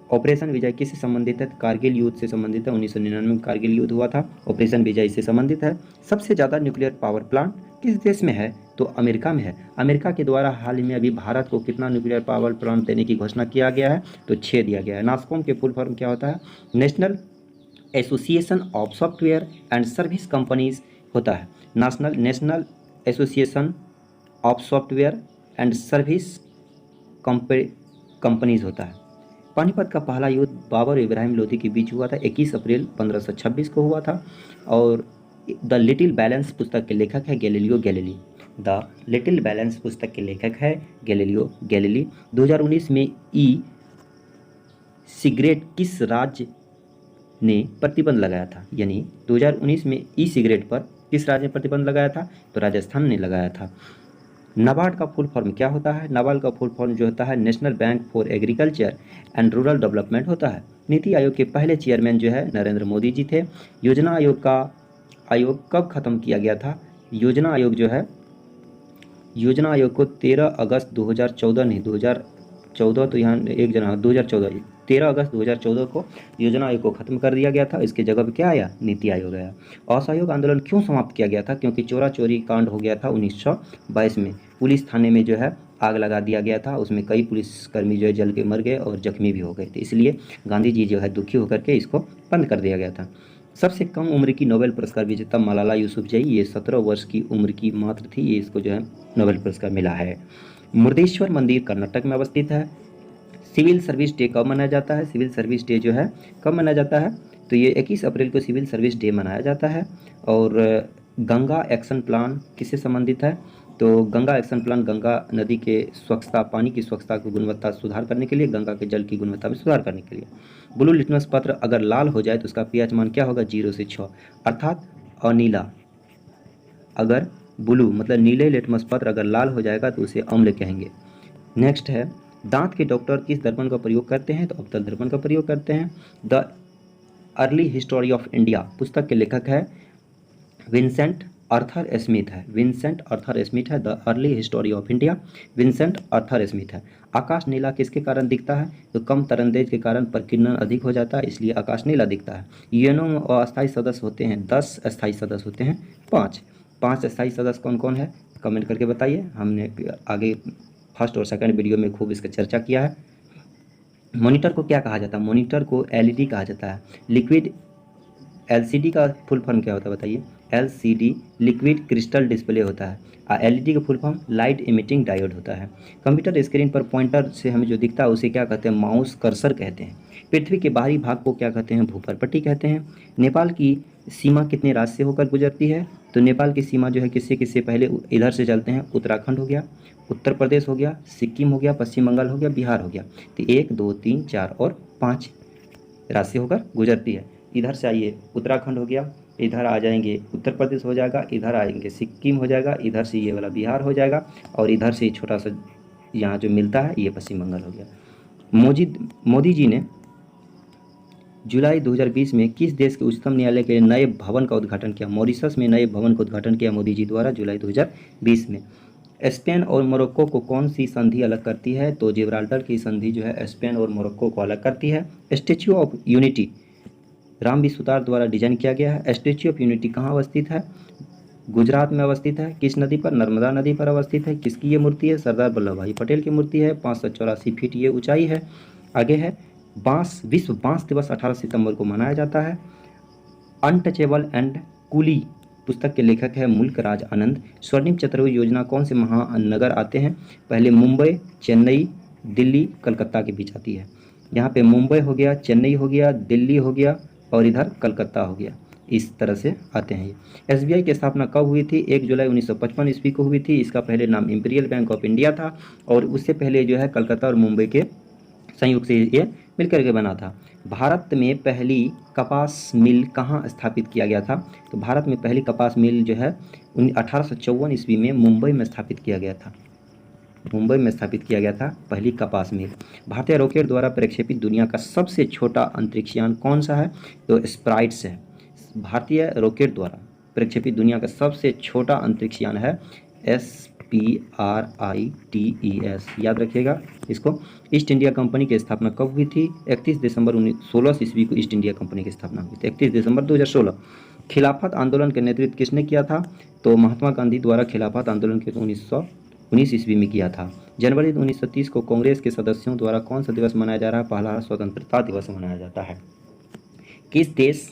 ऑपरेशन विजय किससे संबंधित है? कारगिल युद्ध से संबंधित है। 1999 में कारगिल युद्ध हुआ था। ऑपरेशन विजय से संबंधित है। सबसे ज़्यादा न्यूक्लियर पावर प्लांट किस देश में है? तो अमेरिका में है। अमेरिका के द्वारा हाल ही में अभी भारत को कितना न्यूक्लियर पावर प्लांट देने की घोषणा किया गया है? तो 6 दिया गया है। नास्कॉम के फुल फॉर्म क्या होता है? National association of software and service companies होता है। National association of software and service companies होता है। पानीपत का पहला युद्ध बाबर और इब्राहिम लोधी के बीच हुआ था। 21 अप्रैल 1526 को हुआ था। और द लिटिल बैलेंस पुस्तक के लेखक है Galileo Galilei. The little balance पुस्तक के लेखक है गैलीलियो गैलीली। 2019 में ई सिगरेट किस राज्य ने प्रतिबंध लगाया था? यानी 2019 में ई सिगरेट पर किस राज्य ने प्रतिबंध लगाया था? तो राजस्थान ने लगाया था। नाबार्ड का फुल फॉर्म क्या होता है? नाबार्ड का फुल फॉर्म जो होता है national bank for agriculture and rural development होता है। नीति आयोग के पहले चेयरमैन जो है नरेंद्र मोदी जी थे। योजना आयोग कब खत्म किया गया था? योजना आयोग को 13 अगस्त 2014 नहीं 2014 तो यहाँ 2014 13 अगस्त 2014 को योजना आयोग को खत्म कर दिया गया था। इसके जगह पे क्या आया? नीति आयोग आया। असहयोग आंदोलन क्यों समाप्त किया गया था? क्योंकि चोरा चोरी कांड हो गया था 1922 में। पुलिस थाने में जो है आग लगा दिया गया था, उसमें कई पुलिसकर्मी जो है जल के मर गए और जख्मी भी हो गए थे, इसलिए गांधी जी जो है दुखी होकर के इसको बंद कर दिया गया था। सबसे कम उम्र की नोबेल पुरस्कार विजेता मलाला यूसुफजई, ये 17 वर्ष की उम्र की मात्र थी, ये इसको जो है नोबेल पुरस्कार मिला है। मुर्देश्वर मंदिर कर्नाटक में अवस्थित है। सिविल सर्विस डे कब मनाया जाता है? सिविल सर्विस डे जो है कब मनाया जाता है? तो ये 21 अप्रैल को सिविल सर्विस डे मनाया जाता है। और गंगा एक्शन प्लान किससे संबंधित है? तो गंगा एक्शन प्लान गंगा नदी के स्वच्छता, पानी की स्वच्छता की गुणवत्ता सुधार करने के लिए, गंगा के जल की गुणवत्ता में सुधार करने के लिए। ब्लू लिटमस पत्र अगर लाल हो जाए तो उसका पीएच मान क्या होगा? 0 से 6, अर्थात अनीला। अगर ब्लू मतलब नीले लिटमस पत्र अगर लाल हो जाएगा तो उसे अम्ल कहेंगे। नेक्स्ट है, दांत के डॉक्टर किस दर्पण का प्रयोग करते हैं? तो अवतल दर्पण का प्रयोग करते हैं। The early history of India पुस्तक के लेखक है विंसेंट आर्थर स्मिथ है। विंसेंट आर्थर स्मिथ है। The early history of India Vincent Arthur Smith है। आकाश नीला किसके कारण दिखता है? तो कम तरंगदैर्घ्य के कारण प्रकीर्णन अधिक हो जाता है, इसलिए आकाश नीला दिखता है। यूएनओ में अस्थायी सदस्य होते हैं 10, अस्थायी सदस्य होते हैं 5 अस्थायी सदस्य कौन कौन है? कमेंट करके बताइए। हमने आगे फर्स्ट और सेकंड वीडियो में खूब इसका चर्चा किया है। मॉनिटर को क्या कहा जाता है? मॉनिटर को एलईडी कहा जाता है। लिक्विड एलसीडी का फुल फॉर्म क्या होता है बताइए? एलसीडी लिक्विड क्रिस्टल डिस्प्ले होता है। एलईडी का full form light emitting diode होता है। कंप्यूटर स्क्रीन पर पॉइंटर से हमें जो दिखता है उसे क्या कहते हैं? माउस कर्सर कहते हैं। पृथ्वी के बाहरी भाग को क्या कहते हैं? भूपर्पट्टी कहते हैं। नेपाल की सीमा कितने राज्य से होकर गुजरती है? तो नेपाल की सीमा जो है किससे किससे? पहले इधर से चलते हैं, उत्तराखंड हो गया, उत्तर प्रदेश हो गया, सिक्किम हो गया, पश्चिम बंगाल हो गया, बिहार हो गया। तो 1 2 3 4 और 5 राज्य से होकर गुजरती है। इधर से आइए, उत्तराखंड हो गया, इधर आ जाएंगे उत्तर प्रदेश हो जाएगा, इधर आएंगे सिक्किम हो जाएगा, इधर से ये वाला बिहार हो जाएगा, और इधर से छोटा सा यहाँ जो मिलता है ये पश्चिम बंगाल हो गया। मोदी जी ने जुलाई 2020 में किस देश के उच्चतम न्यायालय के नए भवन का उद्घाटन किया? मॉरिशस में नए भवन का उद्घाटन किया मोदी जी द्वारा जुलाई 2020 में। स्पेन और मोरक्को को कौन सी संधि अलग करती है? तो जिब्राल्टर की संधि जो है स्पेन और मोरक्को को अलग करती है। स्टैच्यू ऑफ यूनिटी रामवी सुतार द्वारा डिजाइन किया गया है। स्टैच्यू ऑफ यूनिटी कहाँ अवस्थित है? गुजरात में अवस्थित है। किस नदी पर? नर्मदा नदी पर अवस्थित है। किसकी ये मूर्ति है? सरदार वल्लभ भाई पटेल की मूर्ति है। 584 फीट ये ऊंचाई है। आगे है विश्व बांस दिवस 18 सितंबर को मनाया जाता है। अनटचेबल एंड कूली पुस्तक के लेखक है मुल्क राज आनंद। स्वर्णिम चतुर्भुज योजना कौन से महानगर आते हैं? पहले मुंबई, चेन्नई, दिल्ली, कलकत्ता के बीच आती है। यहाँ पे मुंबई हो गया, चेन्नई हो गया, दिल्ली हो गया और इधर कलकत्ता हो गया। इस तरह से आते हैं ये। SBI की स्थापना कब हुई थी? 1 जुलाई 1955 ईस्वी को हुई थी। इसका पहले नाम इंपीरियल बैंक ऑफ इंडिया था और उससे पहले जो है कलकत्ता और मुंबई के संयोग से ये मिलकर के बना था। भारत में पहली कपास मिल कहाँ स्थापित किया गया था? तो भारत में पहली कपास मिल जो है 1854 ईस्वी में मुंबई में स्थापित किया गया था। मुंबई में स्थापित किया गया था पहली कपास मिल। भारतीय रॉकेट द्वारा प्रक्षेपित दुनिया का सबसे छोटा अंतरिक्षयान कौन सा है? तो स्प्राइट्स है। भारतीय रॉकेट द्वारा प्रक्षेपित दुनिया का सबसे छोटा अंतरिक्षयान है SPRITES, याद रखिएगा इसको। ईस्ट इंडिया कंपनी की स्थापना कब हुई थी? 31 दिसंबर 16 ईस्वी को ईस्ट इंडिया कंपनी की स्थापना हुई थी, 31 दिसंबर 2016। खिलाफत आंदोलन का नेतृत्व किसने किया था? तो महात्मा गांधी द्वारा खिलाफत आंदोलन के 1919 ईस्वी में किया था। जनवरी 1930 को कांग्रेस के सदस्यों द्वारा कौन सा दिवस मनाया जा रहा है? पहला स्वतंत्रता दिवस मनाया जाता है। किस देश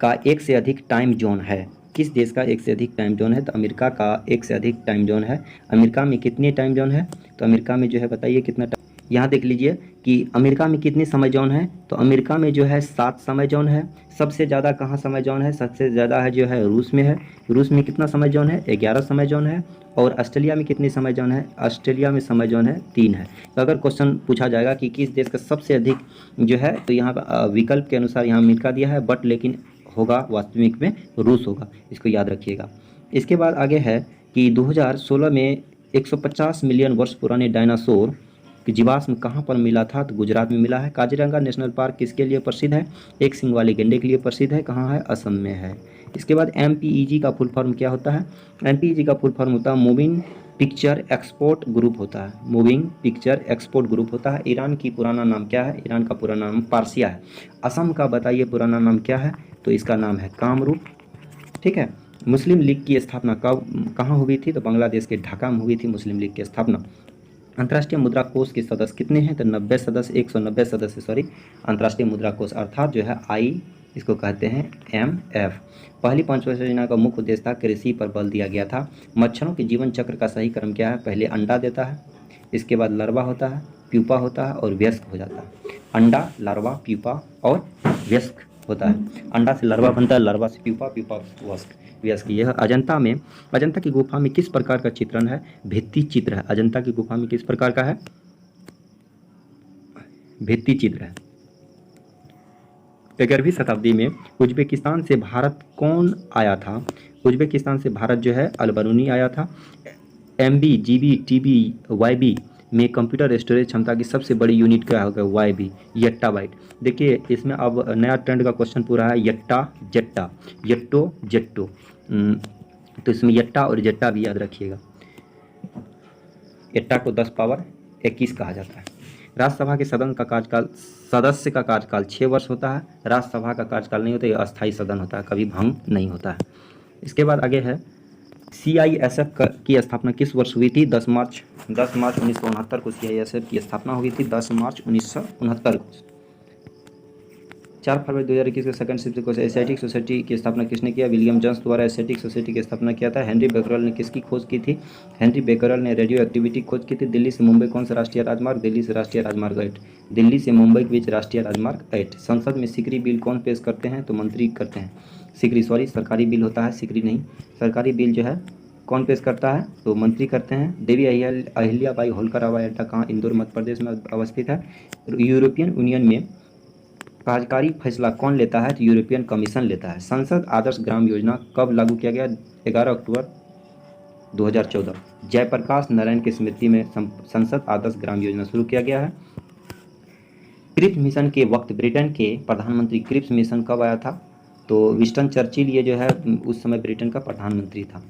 का एक से अधिक टाइम जोन है? किस देश का एक से अधिक टाइम जोन है? तो अमेरिका का एक से अधिक टाइम जोन है। अमेरिका में कितने टाइम जोन है? तो अमेरिका में जो है बताइए कितना टाइम। यहाँ देख लीजिए कि अमेरिका में कितने समय जोन है। तो अमेरिका में जो है 7 समय जोन है। सबसे ज़्यादा कहाँ समय जोन है? सबसे ज़्यादा है जो है रूस में है। रूस में कितना समय जोन है? 11 समय जोन है। और ऑस्ट्रेलिया में कितने समय जोन है? ऑस्ट्रेलिया में समय जोन है 3 है। तो अगर क्वेश्चन पूछा जाएगा कि किस देश का सबसे अधिक जो है, तो यहाँ विकल्प के अनुसार यहाँ अमेरिका दिया है, बट लेकिन होगा वास्तविक में रूस होगा, इसको याद रखिएगा। इसके बाद आगे है कि 2016 में 150 मिलियन वर्ष पुराने डायनासोर की जीवाश्म कहाँ पर मिला था? तो गुजरात में मिला है। काजीरंगा नेशनल पार्क किसके लिए प्रसिद्ध है? एक सिंग वाले गेंडे के लिए प्रसिद्ध है। कहाँ है? असम में है। इसके बाद MPEG का फुल फॉर्म क्या होता है? MPEG का फुल फॉर्म होता है मूविंग पिक्चर एक्सपोर्ट ग्रुप होता है। मूविंग पिक्चर एक्सपोर्ट ग्रुप होता है। ईरान की पुराना नाम क्या है? ईरान का पुराना नाम पारसिया है। असम का बताइए पुराना नाम क्या है? तो इसका नाम है कामरूप। ठीक है। मुस्लिम लीग की स्थापना कहाँ हुई थी? तो बांग्लादेश के ढाका में हुई थी मुस्लिम लीग की स्थापना। अंतर्राष्ट्रीय मुद्रा कोष के सदस्य कितने हैं? तो 90 सदस्य, 190 सदस्य सॉरी। अंतर्राष्ट्रीय मुद्रा कोष अर्थात जो है इसको कहते हैं MF। पहली पंचवर्षीय योजना का मुख्य उद्देश्य था कृषि पर बल दिया गया था। मच्छरों के जीवन चक्र का सही क्रम क्या है? पहले अंडा देता है, इसके बाद लार्वा होता है, प्यूपा होता है और वयस्क हो जाता है। अंडा, लार्वा, प्यूपा और वयस्क होता है। अंडा से लार्वा बनता है, लार्वा से प्यूपा, प्यूपा वयस्क। यह अजंता की गुफा में किस प्रकार का चित्रण है? भित्ति चित्र है। अजंता की गुफा में किस प्रकार का है? भित्ति चित्र है। 11वीं शताब्दी में उज्बेकिस्तान से भारत कौन आया था? उज्बेकिस्तान से भारत जो है अल-बरूनी आया था। MB, GB, TB, YB में कंप्यूटर स्टोरेज क्षमता की सबसे बड़ी यूनिट क्या होगा? YB, यट्टाबाइट। देखिए इसमें अब नया ट्रेंड का क्वेश्चन पूरा है, यट्टा जट्टा, यट्टो जेट्टो। तो इसमें यट्टा और जट्टा भी याद रखिएगा। यट्टा को 10 पावर 21 कहा जाता है। राज्यसभा के सदस्य का कार्यकाल 6 वर्ष होता है। राज्यसभा का कार्यकाल नहीं होता, यह अस्थायी सदन होता है, कभी भंग नहीं होता है। इसके बाद आगे है CISF की स्थापना किस वर्ष हुई थी? 10 मार्च 1969 को CISF की स्थापना हुई थी। 10 मार्च 1969 को। 4 फरवरी 2021 के सेकंड शिफ्ट को एशियाटिक सोसाइटी की स्थापना किसने किया? विलियम जोन्स द्वारा एशियाटिक सोसाइटी की स्थापना किया था। हेनरी बेकरल ने किसकी खोज की थी? हेनरी बेकरल ने रेडियो एक्टिविटी खोज की थी। दिल्ली से मुंबई कौन सा राष्ट्रीय राजमार्ग? दिल्ली से राष्ट्रीय राजमार्ग 8। दिल्ली से मुंबई के बीच राष्ट्रीय राजमार्ग 8। संसद में सिकरी बिल कौन पेश करते हैं? तो मंत्री करते हैं। सरकारी बिल होता है, सिकरी नहीं। सरकारी बिल जो है कौन पेश करता है? तो मंत्री करते हैं। देवी अहिल्याबाई होलकर हवाई अड्डा कहाँ? इंदौर मध्य प्रदेश में अवस्थित है। यूरोपियन यूनियन में कार्यकारी फैसला कौन लेता है? तो यूरोपियन कमीशन लेता है। संसद आदर्श ग्राम योजना कब लागू किया गया? 11 अक्टूबर 2014। जयप्रकाश नारायण की स्मृति में संसद आदर्श ग्राम योजना शुरू किया गया है। क्रिप्स मिशन के वक्त ब्रिटेन के प्रधानमंत्री क्रिप्स मिशन कब आया था? तो विंस्टन चर्चिल ये जो है उस समय ब्रिटेन का प्रधानमंत्री था।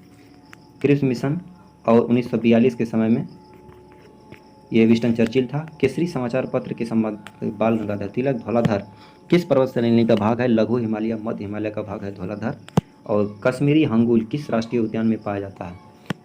क्रिप्स मिशन और 1942 के समय में ये विंस्टन चर्चिल था। केसरी समाचार पत्र के संपादक बाल गंगाधर तिलक। धौलाधर किस पर्वत श्रेणी का भाग है? लघु हिमालय, मध्य हिमालय का भाग है धौलाधर। और कश्मीरी हंगुल किस राष्ट्रीय उद्यान में पाया जाता है?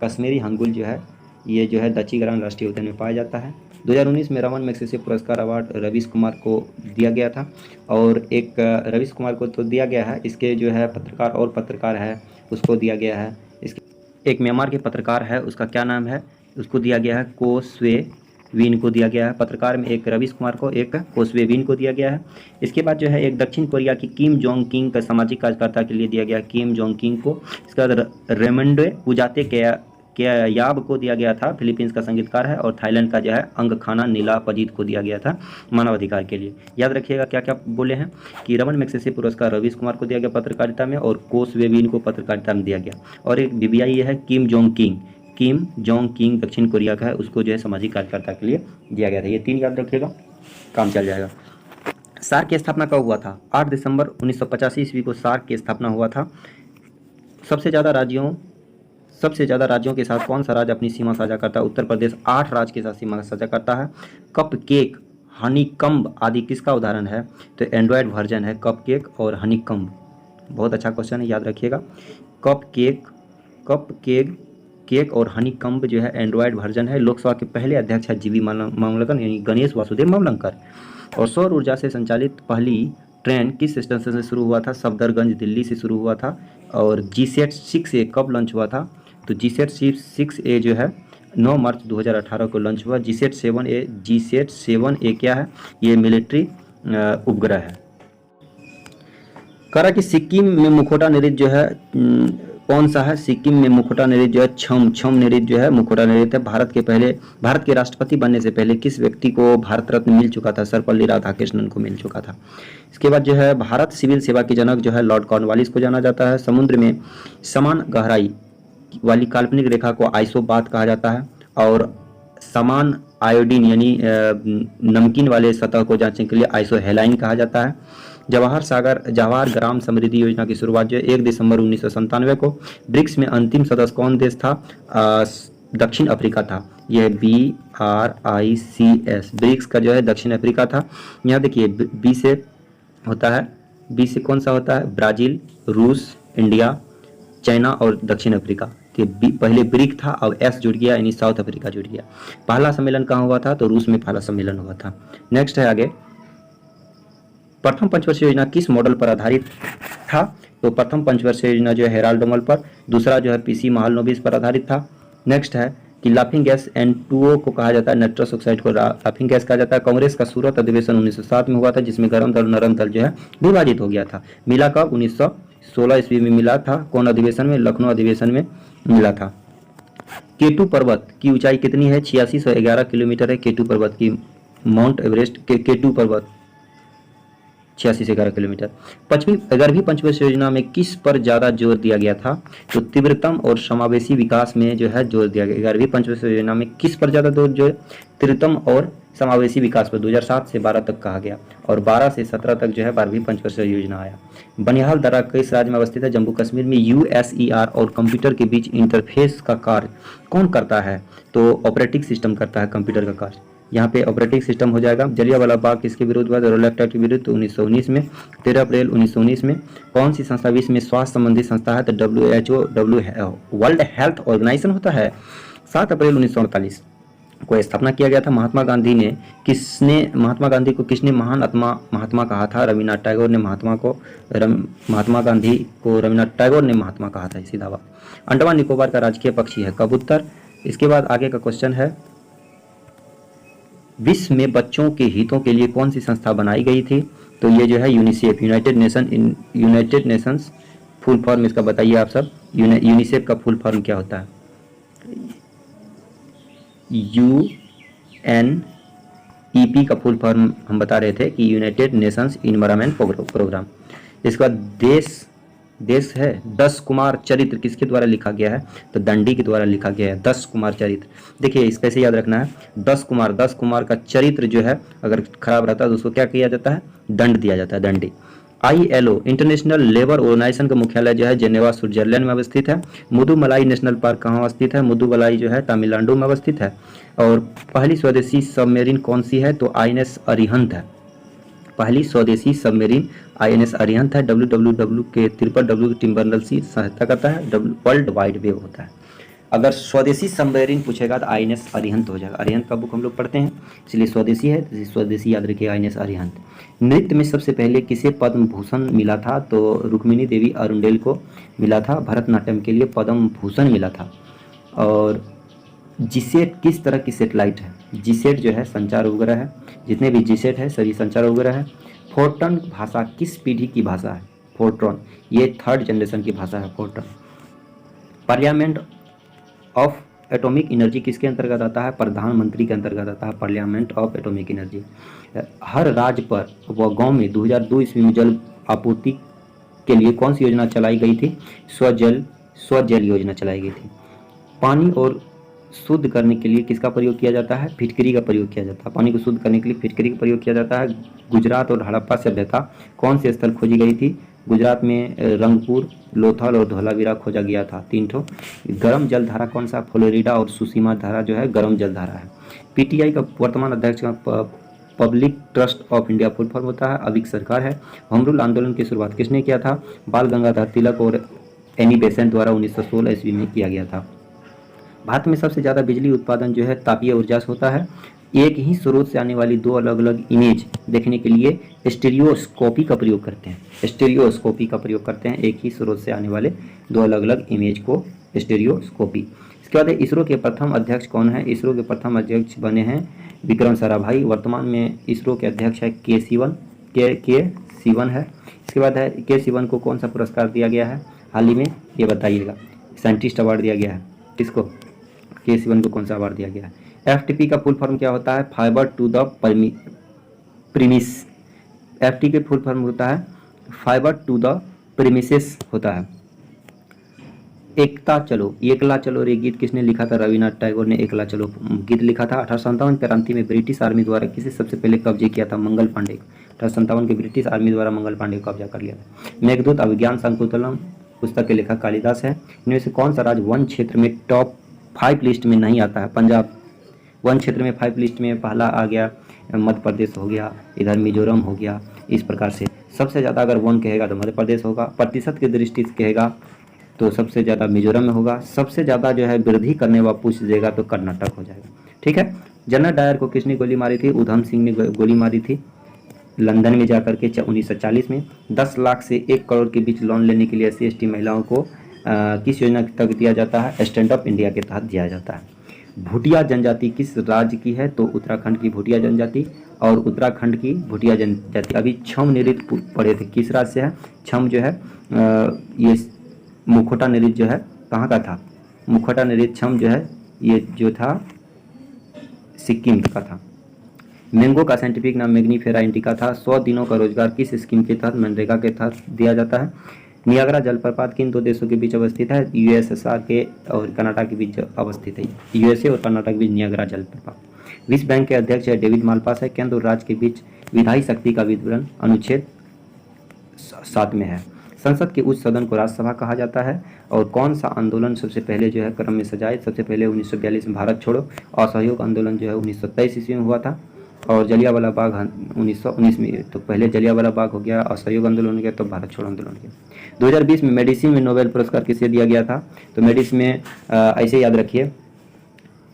कश्मीरी हंगुल जो है ये जो है दक्षिण राष्ट्रीय उद्यान में पाया जाता है। 2019 में रमन मैग्सेसे पुरस्कार अवार्ड रवीश कुमार को दिया गया था। और एक रवीश कुमार को तो दिया गया है, इसके जो है पत्रकार है उसको दिया गया है। इसके एक म्यांमार के पत्रकार है, उसका क्या नाम है? उसको दिया गया है को स्वे विन को दिया गया है। पत्रकार में एक रवीश कुमार को, एक कोस्वे विन को दिया गया है। इसके बाद जो है एक दक्षिण कोरिया की किम जोंग किंग का सामाजिक कार्यकर्ता के लिए दिया गया किम जोंग किंग को। इसके बाद रेमंडे पुजाते के याब को दिया गया था, फिलीपींस का संगीतकार है। और थाईलैंड का जो है अंगखाना नीलापजीत को दिया गया था मानवाधिकार के लिए। याद रखिएगा क्या क्या बोले हैं कि रमन मैग्सेसे पुरस्कार रवीश कुमार को दिया गया पत्रकारिता में, और कोस्वे विन को पत्रकारिता में दिया गया। और एक बीबीआई है किम जोंग किंग दक्षिण कोरिया का है, उसको जो है सामाजिक कार्यकर्ता के लिए दिया गया था। ये 3 याद रखिएगा, काम चल जाएगा। सार्क की स्थापना कब हुआ था? 8 दिसंबर 1985 ईस्वी को सार्क की स्थापना हुआ था। सबसे ज़्यादा राज्यों के साथ कौन सा राज्य अपनी सीमा साझा करता है? उत्तर प्रदेश 8 राज्य के साथ सीमा साझा करता है। कप केक, हनीकम्ब आदि किसका उदाहरण है? तो एंड्रॉयड वर्जन है कप केक और हनीकम्ब। बहुत अच्छा क्वेश्चन है, याद रखिएगा। कप केक और हनीकम्ब जो है एंड्रॉयड वर्जन है। लोकसभा के पहले अध्यक्ष है जीवी मामलंकर यानी गणेश वासुदेव मामलंकर। और सौर ऊर्जा से संचालित पहली ट्रेन किस स्टेशन से शुरू हुआ था? सफदरगंज दिल्ली से शुरू हुआ था। और जीसेट 6A कब लॉन्च हुआ था? तो जीसेट 6A जो है 9 मार्च 2018 को लॉन्च हुआ। जीसेट 7A क्या है? ये मिलिट्री उपग्रह है। करा कि सिक्किम में मुखौटा नृत्य जो है कौन सा है? सिक्किम में मुखौटा नृत्य जो है छम नृत्य जो है मुखौटा नृत्य है। भारत के राष्ट्रपति बनने से पहले किस व्यक्ति को भारत रत्न मिल चुका था? सर्वपल्ली राधाकृष्णन को मिल चुका था। इसके बाद जो है भारत सिविल सेवा के जनक जो है लॉर्ड कॉर्नवालिस को जाना जाता है। समुद्र में समान गहराई वाली काल्पनिक रेखा को आइसोबाथ कहा जाता है। और समान आयोडीन यानी नमकीन वाले सतह को जांचने के लिए आइसोहेलाइन कहा जाता है। जवाहर ग्राम समृद्धि योजना की शुरुआत जो 1 दिसंबर 1997 को। ब्रिक्स में अंतिम सदस्य कौन देश था? दक्षिण अफ्रीका था। यह BRICS ब्रिक्स का जो है दक्षिण अफ्रीका था। यहाँ देखिए बी से कौन सा होता है? ब्राजील, रूस, इंडिया, चाइना और दक्षिण अफ्रीका। तो पहले ब्रिक था, अब S जुड़ गया यानी साउथ अफ्रीका जुड़ गया। पहला सम्मेलन कहाँ हुआ था? तो रूस में पहला सम्मेलन हुआ था। नेक्स्ट है आगे, प्रथम पंचवर्षीय योजना किस मॉडल पर आधारित था? तो प्रथम पंचवर्षीय योजना जो है हेराल्ड मॉडल पर। दूसरा जो है PC महालनोबिस पर आधारित था। नेक्स्ट है कि लाफिंग गैस N2O को कहा जाता है, नाइट्रस ऑक्साइड को लाफिंग गैस कहा जाता है। कांग्रेस का सूरत अधिवेशन 1907 में हुआ था, जिसमें गर्म दल नरम दल जो है विभाजित हो गया था। मिला कब? 1916 ईस्वी में मिला था। कौन अधिवेशन में? लखनऊ अधिवेशन में मिला था। केटू पर्वत की ऊंचाई कितनी है? 8611 किलोमीटर है केटू पर्वत की। माउंट एवरेस्ट के केटू पर्वत 86 से 11 किलोमीटर। 11वीं पंचवर्षीय योजना में किस पर ज्यादा जोर दिया गया था? तो तीव्रतम और समावेशी विकास में जो है जोर दिया गया। 11वीं पंचवर्षीय योजना में किस पर ज्यादा जोर जो है? तीव्रतम और समावेशी विकास पर। 2007 से 12 तक कहा गया और 12 से 17 तक जो है 12वीं पंचवर्षीय योजना आया। बनिहाल दर्रा किस राज्य में अवस्थित है? जम्मू कश्मीर में। USER और कंप्यूटर के बीच इंटरफेस का कार्य कौन करता है? तो ऑपरेटिंग सिस्टम करता है कंप्यूटर का कार्य। यहाँ पे ऑपरेटिंग सिस्टम हो जाएगा। जलियांवाला बाग किसके विरुद्ध हुआ? रोलैक्ट एक्ट के विरुद्ध। तो 1919 में। 13 अप्रैल 1919 में। कौन सी संस्था विश्व में स्वास्थ्य संबंधी संस्था है? तो WHO वर्ल्ड हेल्थ ऑर्गेनाइजेशन होता है। 7 अप्रैल 1948। को स्थापना किया गया था। महात्मा गांधी को किसने महान आत्मा महात्मा कहा था? रविन्द्रनाथ टैगोर ने महात्मा गांधी को रविन्द्रनाथ टैगोर ने महात्मा कहा था, सीधा बात। अंडमान निकोबार का राजकीय पक्षी है कबूतर। इसके बाद आगे का क्वेश्चन है, विश्व में बच्चों के हितों के लिए कौन सी संस्था बनाई गई थी? तो ये जो है UNICEF, United Nations full form इसका बताइए आप सब। यूनिसेफ का फुल फॉर्म क्या होता है? UNEP का फुल फॉर्म हम बता रहे थे कि यूनाइटेड नेशंस इन्वायरमेंट प्रोग्राम। इसके बाद देश है 10 कुमार चरित्र किसके द्वारा लिखा गया है? तो दंडी के द्वारा लिखा गया है 10 कुमार चरित्र। देखिए इस कैसे याद रखना है, 10 कुमार का चरित्र जो है अगर खराब रहता है तो उसको क्या किया जाता है? दंड दिया जाता है, दंडी। ILO इंटरनेशनल लेबर ऑर्गेनाइजेशन का मुख्यालय जो है जेनेवा स्विट्जरलैंड में अवस्थित है। मुदुमलाई नेशनल पार्क कहाँ अवस्थित है? मुदुमलाई जो है तमिलनाडु में अवस्थित है। और पहली स्वदेशी सबमरीन कौन सी है? तो INS अरिहंत है। पहली स्वदेशी सबमरीन INS अरिहंत है। WWW के W टिम बर्नर्स-ली सहायता करता है, वर्ल्ड वाइड वेब होता है। अगर स्वदेशी सबमरीन पूछेगा तो INS अरिहंत हो जाएगा। अरिहंत का बुक हम लोग पढ़ते हैं इसलिए स्वदेशी है, तो स्वदेशी याद रखिए INS अरिहंत। नृत्य में सबसे पहले किसे पद्म भूषण मिला था? तो रुक्मिणी देवी अरुंडेल को मिला था। भरतनाट्यम के लिए पद्म भूषण मिला था। और जीसेट किस तरह की सेटेलाइट है? जीसेट जो है संचार उपग्रह है, जितने भी जीसेट है सभी संचार उपग्रह है। फोर्ट्रॉन भाषा किस पीढ़ी की भाषा है? फोर्ट्रॉन ये 3rd जनरेशन की भाषा है Fortran. Parliament of atomic energy किसके अंतर्गत आता है? प्रधानमंत्री के अंतर्गत आता है पार्लियामेंट ऑफ एटॉमिक एनर्जी। हर राज्य पर व गांव में 2002 ईस्वी में जल आपूर्ति के लिए कौन सी योजना चलाई गई थी? स्वजल योजना चलाई गई थी। पानी और शुद्ध करने के लिए किसका प्रयोग किया जाता है? फिटकरी का प्रयोग किया जाता है। पानी को शुद्ध करने के लिए फिटकरी का प्रयोग किया जाता है। गुजरात और हड़प्पा सभ्यता कौन से स्थल खोजी गई थी? गुजरात में रंगपुर, लोथल और धोलावीरा खोजा गया था, 3 ठो। गर्म जल धारा कौन सा? फ्लोरिडा और सुसीमा धारा जो है गर्म जल धारा है। PTI का वर्तमान अध्यक्ष public trust of India full form होता है, अविक सरकार है। होम रूल आंदोलन की शुरुआत किसने किया था? बाल गंगाधर तिलक और एनी बेसेंट द्वारा 1916 ईस्वी में किया गया था। भारत में सबसे ज़्यादा बिजली उत्पादन जो है तापीय ऊर्जा से होता है। एक ही स्रोत से आने वाली 2 अलग अलग इमेज देखने के लिए स्टीरियोस्कोपी का प्रयोग करते हैं। स्टीरियोस्कोपी का प्रयोग करते हैं, एक ही स्रोत से आने वाले 2 अलग अलग इमेज को स्टीरियोस्कोपी। इसके बाद इसरो के प्रथम अध्यक्ष कौन है? इसरो के प्रथम अध्यक्ष बने हैं विक्रम साराभाई। वर्तमान में इसरो के अध्यक्ष है के सिवन है। इसके बाद है के सिवन को कौन सा पुरस्कार दिया गया है हाल ही में? ये बताइएगा। साइंटिस्ट अवार्ड दिया गया है किसको? के सिवन को कौन सा अवार्ड दिया गया है? FTP का फुल फॉर्म क्या होता है? Fibre to the premise. FT के फुल फॉर्म होता है फाइबर टू द प्रीमिसेस होता है। एकला चलो रे गीत किसने लिखा था? रविन्द्रनाथ टैगोर ने एकला चलो गीत लिखा था। 1857 क्रांति में ब्रिटिश आर्मी द्वारा किसे सबसे पहले कब्जे किया था? मंगल पांडे। 1857 के ब्रिटिश आर्मी द्वारा मंगल पांडे को कब्जा कर लिया था। मेघदूत अभिज्ञान शाकुंतलम पुस्तक के लेखक कालिदास है। इनमें से कौन सा राज्य वन क्षेत्र में टॉप 5 लिस्ट में नहीं आता है? पंजाब। वन क्षेत्र में 5 लिस्ट में पहला आ गया मध्य प्रदेश हो गया, इधर मिजोरम हो गया। इस प्रकार से सबसे ज़्यादा अगर वन कहेगा तो मध्य प्रदेश होगा, प्रतिशत की दृष्टि से कहेगा तो सबसे ज़्यादा मिजोरम में होगा, सबसे ज़्यादा जो है वृद्धि करने वाला पूछ देगा तो कर्नाटक हो जाएगा। ठीक है। जनरल डायर को किसने गोली मारी थी? उधम सिंह ने गोली मारी थी लंदन में जाकर के 1940 में। 10 लाख से 1 करोड़ के बीच लोन लेने के लिए SC/ST महिलाओं को किस योजना के तहत दिया जाता है? स्टैंड अप इंडिया के तहत दिया जाता है। भूटिया जनजाति किस राज्य की है? तो उत्तराखंड की भूटिया जनजाति और उत्तराखंड की भूटिया जनजाति। अभी छम नृत्य पढ़े थे, किस राज्य से है? छम जो है ये मुखोटा नृत्य जो है कहाँ का था? मुखोटा नृत्य छम जो है ये जो था सिक्किम का था। मैंगो का साइंटिफिक नाम मैग्नीफेरा इंडिका था। 100 दिनों का रोजगार किस स्कीम के तहत? मनरेगा के तहत दिया जाता है। नियाग्रा जलप्रपात किन 2 देशों के बीच अवस्थित है? USSR के और कनाडा के बीच अवस्थित है। USA और कर्नाटक के बीच नियाग्रा जलप्रपात। विश्व बैंक के अध्यक्ष है डेविड मालपास है। केंद्र और राज्य के बीच विधायी शक्ति का विवरण अनुच्छेद 7 में है। संसद के उच्च सदन को राज्यसभा कहा जाता है। और कौन सा आंदोलन सबसे पहले जो है क्रम में सजाए? सबसे पहले 1942 में भारत छोड़ो। असहयोग आंदोलन जो है 1923 ईस्वी में हुआ था। और जलियांवाला बाग 1919 में। तो पहले जलियांवाला बाग हो गया, असहयोग आंदोलन हो गया, तो भारत छोड़ो आंदोलन हो गया। 2020 में मेडिसिन में नोबेल पुरस्कार किसे दिया गया था? तो मेडिसिन में ऐसे याद रखिए,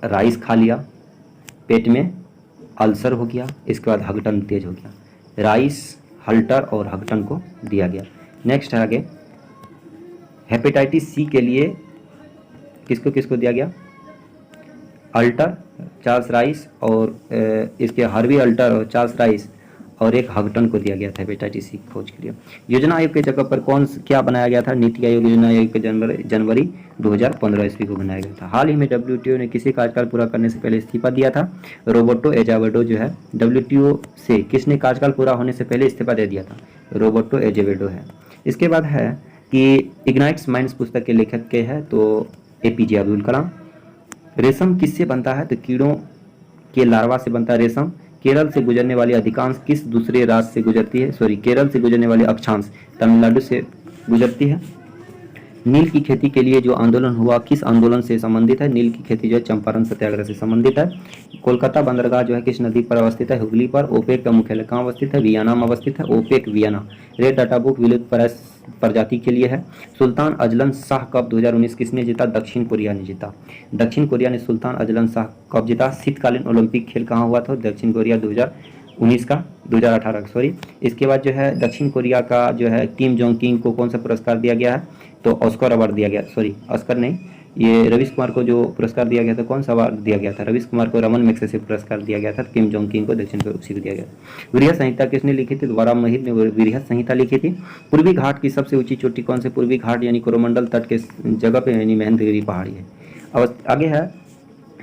राइस खा लिया, पेट में अल्सर हो गया, इसके बाद हगटन तेज हो गया। राइस, हल्टर और हगटन को दिया गया। नेक्स्ट है आगे, हेपेटाइटिस सी के लिए किसको किसको दिया गया? अल्टर, चार्ल्स राइस और इसके हार्वी अल्टर और चार्ल्स राइस और एक हगटन को दिया गया था हेपेटाइटिस सी खोज के लिए। योजना आयोग के जगह पर क्या बनाया गया था? नीति आयोग योजना आयोग के जनवरी 2015 ईस्वी को बनाया गया था। हाल ही में WTO ने किसी कार्यकाल पूरा करने से पहले इस्तीफा दिया था? रोबर्टो एजेवेडो जो है, WTO से किसने कार्यकाल पूरा होने से पहले इस्तीफा दे दिया था? रोबर्टो एजेवेडो है। इसके बाद है कि इग्नाइट्स माइंड्स पुस्तक के लेखक के है तो APJ अब्दुल कलाम। रेशम किससे बनता है? तो कीड़ों के लार्वा से बनता है रेशम। केरल से गुजरने वाली अधिकांश किस दूसरे राज्य से गुजरती है? केरल से गुजरने वाली अक्षांश तमिलनाडु से गुजरती है। नील की खेती के लिए जो आंदोलन हुआ किस आंदोलन से संबंधित है? नील की खेती जो है चंपारण सत्याग्रह से संबंधित है। कोलकाता बंदरगाह जो है किस नदी पर अवस्थित है? हुगली पर। ओपेक का मुख्यालय कहाँ अवस्थित है? वियना में अवस्थित है। OPEC Vienna. Red data book विलुप्त प्रजाति के लिए है। सुल्तान अजलन शाह कप 2019 किसने जीता? दक्षिण कोरिया ने जीता। दक्षिण कोरिया ने सुल्तान अजलन शाह कप जीता। शीतकालीन ओलंपिक खेल कहाँ हुआ था? दक्षिण कोरिया 2019 का 2018 सॉरी। इसके बाद जो है दक्षिण कोरिया का जो है किम जोंग किम को कौन सा पुरस्कार दिया गया है? तो ऑस्कर अवार्ड दिया गया, ऑस्कर नहीं, ये रवीश कुमार को जो पुरस्कार दिया गया था, कौन सा अवार्ड दिया गया था? रवीश कुमार को रमन मैग्सेसे पुरस्कार दिया गया था। किम जोंग किम को दक्षिण कोरिया उसी को दिया गया। वृहत संहिता किसने लिखी थी? वारामहिर ने वृहत संहिता लिखी थी। पूर्वी घाट की सबसे ऊंची चोटी कौन से? पूर्वी घाट यानी कोरोमंडल तट के जगह पे यानी महेंद्रगिरी पहाड़ी है। अब आगे है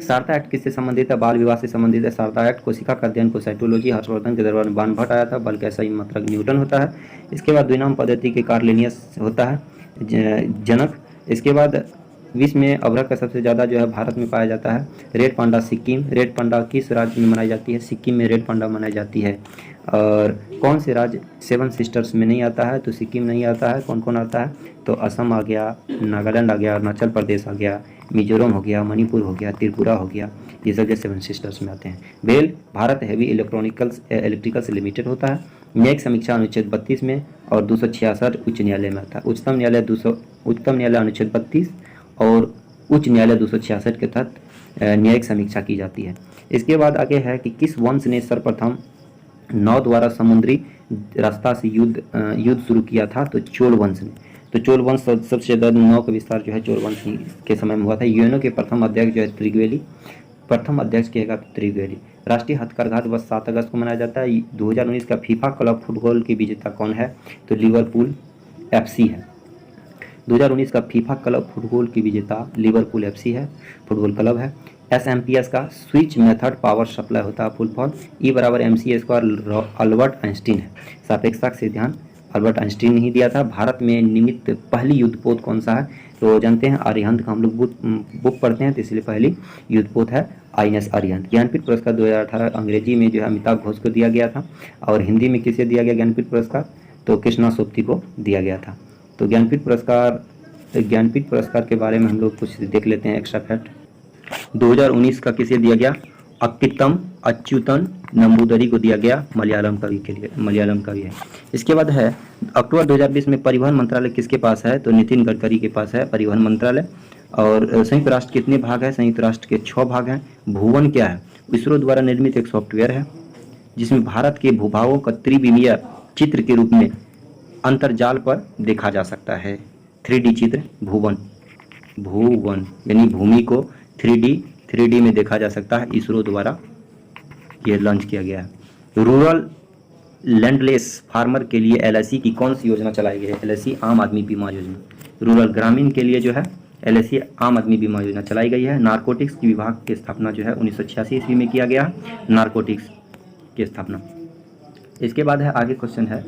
शारदा एक्ट किससे संबंधित है? बाल विवाह से संबंधित है। शारदा एक्ट कोशिका का अध्ययन को साइटोलॉजी हर्षवर्धन के दरबार में बानभट्ट आया था। बल का सही मात्रक न्यूटन होता है। इसके बाद द्विनाम पद्धति के कार्लेनियस होता है जनक। इसके बाद विश्व में अभ्रक का सबसे ज़्यादा जो है भारत में पाया जाता है। Red panda Sikkim. Red panda किस राज्य में मनाई जाती है? सिक्किम में रेड पांडा मनाई जाती है। और कौन से राज्य 7 सिस्टर्स में नहीं आता है? तो सिक्किम नहीं आता है। कौन कौन आता है? तो असम आ गया, नागालैंड आ गया, अरुणाचल प्रदेश आ गया, मिजोरम हो गया, मणिपुर हो गया, त्रिपुरा हो गया, ये सब जो 7 सिस्टर्स में आते हैं। BHEL Bharat heavy electricals limited होता है। न्यायिक समीक्षा अनुच्छेद 32 में और 266 उच्च न्यायालय में आता है। उच्चतम न्यायालय अनुच्छेद 32 और उच्च न्यायालय 266 के तहत न्यायिक समीक्षा की जाती है। इसके बाद आगे है कि किस वंश ने सर्वप्रथम नाव द्वारा समुद्री रास्ता से युद्ध शुरू किया था? तो चोल वंश ने। तो चोल वंश सबसे ज़्यादा नाव का विस्तार जो है चोल वंश के समय में हुआ था। यूएनओ के प्रथम अध्यक्ष जो है त्रिवेदी, प्रथम अध्यक्ष किएगा त्रिवेदी। राष्ट्रीय हथकरघा दिवस 7 अगस्त को मनाया जाता है। 2019 का फीफा क्लब फुटबॉल की विजेता कौन है? तो लिवरपूल FC है। 2019 का फीफा क्लब फुटबॉल की विजेता लिवरपूल FC है, फुटबॉल क्लब है। SMPS का स्विच मेथड पावर सप्लाई होता है full form. E = mc² Albert Einstein है। सापेक्षता से ध्यान अल्बर्ट आइंस्टीन ने ही दिया था। भारत में निर्मित पहली युद्धपोत कौन सा है? तो जानते हैं अरिहंत का हम लोग बुक पढ़ते हैं, तो इसलिए पहली युद्धपोत है INS अरिहंत। ज्ञानपीठ पुरस्कार 2018 अंग्रेजी में जो है अमिताभ घोष को दिया गया था और हिंदी में किसे दिया गया ज्ञानपीठ पुरस्कार? तो कृष्णा सोपती को दिया गया था। तो ज्ञानपीठ पुरस्कार के बारे में हम लोग कुछ देख लेते हैं एक्स्ट्रा फैक्ट। 2019 का किसे दिया गया? अक्कितम अच्युतन नंबूदरी को दिया गया, मलयालम कवि के लिए, मलयालम कवि है। इसके बाद है अक्टूबर 2020 में परिवहन मंत्रालय किसके पास है? तो नितिन गडकरी के पास है परिवहन मंत्रालय। और संयुक्त राष्ट्र कितने भाग है? संयुक्त राष्ट्र के 6 भाग हैं। भुवन क्या है? इसरो द्वारा निर्मित एक सॉफ्टवेयर है जिसमें भारत के भूभागों का त्रिविमीय चित्र के रूप में अंतर्जाल पर देखा जा सकता है। 3D चित्र भुवन यानी भूमि को 3D में देखा जा सकता है। इसरो द्वारा यह लॉन्च किया गया है। रूरल लैंडलेस फार्मर के लिए LIC की कौन सी योजना चलाई गई है? LIC आम आदमी बीमा योजना। रूरल ग्रामीण के लिए जो है LIC आम आदमी बीमा योजना चलाई गई है। नारकोटिक्स की विभाग की स्थापना जो है 1986 ईस्वी में किया गया। नारकोटिक्स की स्थापना। इसके बाद है आगे क्वेश्चन है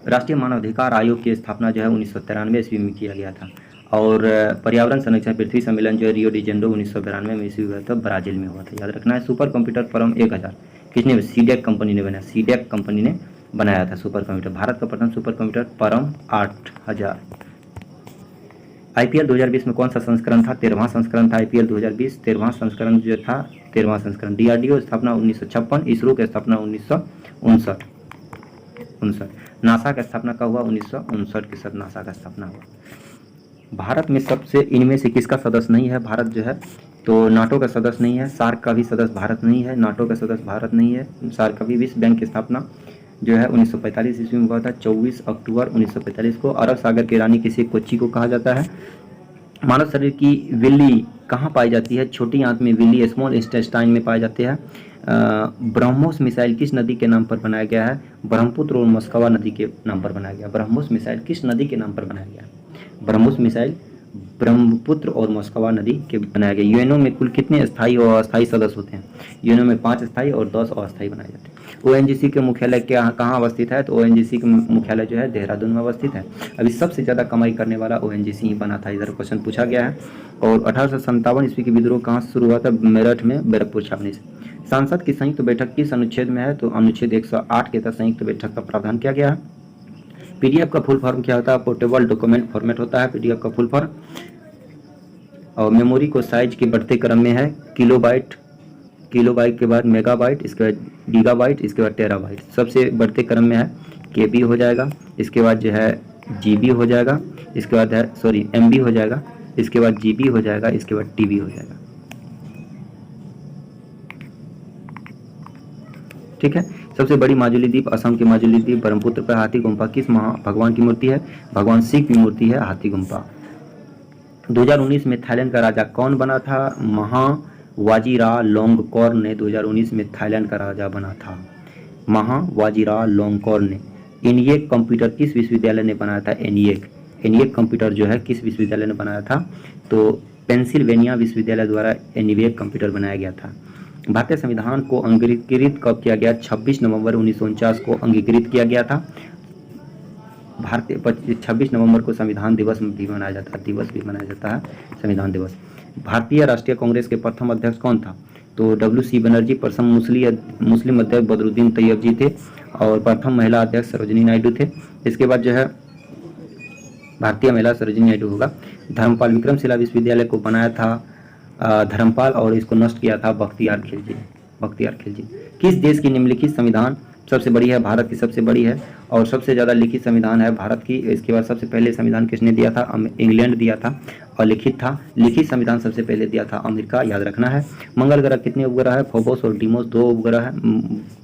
राष्ट्रीय मानवाधिकार आयोग की स्थापना जो है 1993 ईस्वी में किया गया था। और पर्यावरण संरक्षण पृथ्वी सम्मेलन जो है रियो डी जेनेरो 1992 में ईस्वी हुआ था, ब्राजील में हुआ था, याद रखना है। सुपर कंप्यूटर परम 1000 किसने? सीडेक कंपनी ने बनाया। सीडेक कंपनी ने बनाया था सुपर कंप्यूटर। भारत का प्रथम सुपर कंप्यूटर परम 8000। IPL 2020 में कौन सा संस्करण था? 13वां संस्करण था IPL 2020। 13वां संस्करण जो था 13वां संस्करण। DRDO स्थापना 1956। इसरो की स्थापना 1959। नासा का स्थापना कब हुआ? 1959 के साथ नासा का स्थापना हुआ। भारत में सबसे इनमें से किसका सदस्य नहीं है? भारत जो है तो नाटो का सदस्य नहीं है, सार्क का भी सदस्य भारत नहीं है, नाटो का सदस्य भारत नहीं है, सार्क का भी। विश्व बैंक की स्थापना जो है 1945 ईस्वी में हुआ था, 24 अक्टूबर 1945 को। अरब सागर की रानी किसी कोच्चि को कहा जाता है। मानव शरीर की विल्ली कहाँ पाई जाती है? छोटी आंत में विल्ली स्मॉल इंटेस्टाइन में पाई जाती है। ब्रह्मोस मिसाइल किस नदी के नाम पर बनाया गया है? ब्रह्मपुत्र और मस्कवा नदी के नाम पर बनाया गया। ब्रह्मोस मिसाइल किस नदी के नाम पर बनाया गया? ब्रह्मोस मिसाइल ब्रह्मपुत्र और मस्कवा नदी के बनाया गया। यूएनओ में कुल कितने स्थायी और अस्थायी सदस्य होते हैं? यूएनओ में 5 स्थायी और 10 अस्थायी बनाए जाते हैं। ओएनजीसी के मुख्यालय क्या कहाँ अवस्थित है? तो ओएनजीसी का मुख्यालय जो है देहरादून में अवस्थित है। अभी सबसे ज़्यादा कमाई करने वाला ओएनजीसी ही बना था, इधर क्वेश्चन पूछा गया है। और 1857 ईस्वी की विद्रोह कहाँ से शुरू हुआ था? मेरठ में बैरकपुर छावनी से। संसद की संयुक्त बैठक किस अनुच्छेद में है? तो अनुच्छेद 108 के तहत संयुक्त बैठक का प्रावधान किया गया है। पीडीएफ का फुल फॉर्म क्या होता है? पोर्टेबल डॉक्यूमेंट फॉर्मेट होता है पीडीएफ का फुल फॉर्म। और मेमोरी को साइज के बढ़ते क्रम में है किलोबाइट, किलोबाइट के बाद मेगाबाइट, इसके बाद गीगाबाइट, इसके बाद टेराबाइट। सबसे बढ़ते क्रम में है केबी हो जाएगा, इसके बाद जो है जीबी हो जाएगा, इसके बाद है सॉरी एमबी हो जाएगा, इसके बाद जीबी हो जाएगा, इसके बाद टीबी हो जाएगा। ठीक है। सबसे बड़ी माजुली द्वीप असम की माजुली द्वीप। ब्रह्मपुत्र पर हाथी गुम्फा किस भगवान की मूर्ति है? भगवान शिव की मूर्ति है हाथी गुम्फा। 2019 में थाईलैंड का राजा कौन बना था? वाजीरालोंगकोर्न ने 2019 में थाईलैंड का राजा बना था। वाजीरालोंगकोर्न ने। एनिएक कंप्यूटर किस विश्वविद्यालय ने बनाया था? एनिएक कंप्यूटर जो है किस विश्वविद्यालय ने बनाया था? तो पेंसिल्वेनिया विश्वविद्यालय द्वारा एनिएक कंप्यूटर बनाया गया था। भारतीय संविधान को अंगीकृत कब किया गया? 26 नवंबर 1949 को अंगीकृत किया गया था। भारतीय 26 नवंबर को संविधान दिवस भी मनाया जाता है, संविधान दिवस। भारतीय राष्ट्रीय कांग्रेस के प्रथम अध्यक्ष कौन था? तो डब्ल्यू.सी. बनर्जी। प्रथम मुस्लिम अध्यक्ष बदरुद्दीन तैयब जी थे और प्रथम महिला अध्यक्ष सरोजिनी नायडू थे। इसके बाद जो है भारतीय महिला सरोजिनी नायडू होगा। धर्मपाल विक्रमशिला विश्वविद्यालय को बनाया था धर्मपाल और इसको नष्ट किया था बख्तियार खिलजी। किस देश की निम्नलिखित संविधान सबसे बड़ी है? भारत की सबसे बड़ी है और सबसे ज़्यादा लिखित संविधान है भारत की। इसके बाद सबसे पहले संविधान किसने दिया था? इंग्लैंड दिया था और लिखित था। लिखित संविधान सबसे पहले दिया था अमेरिका, याद रखना है। मंगल ग्रह कितने उपग्रह है? फोबोस और डीमोस 2 उपग्रह है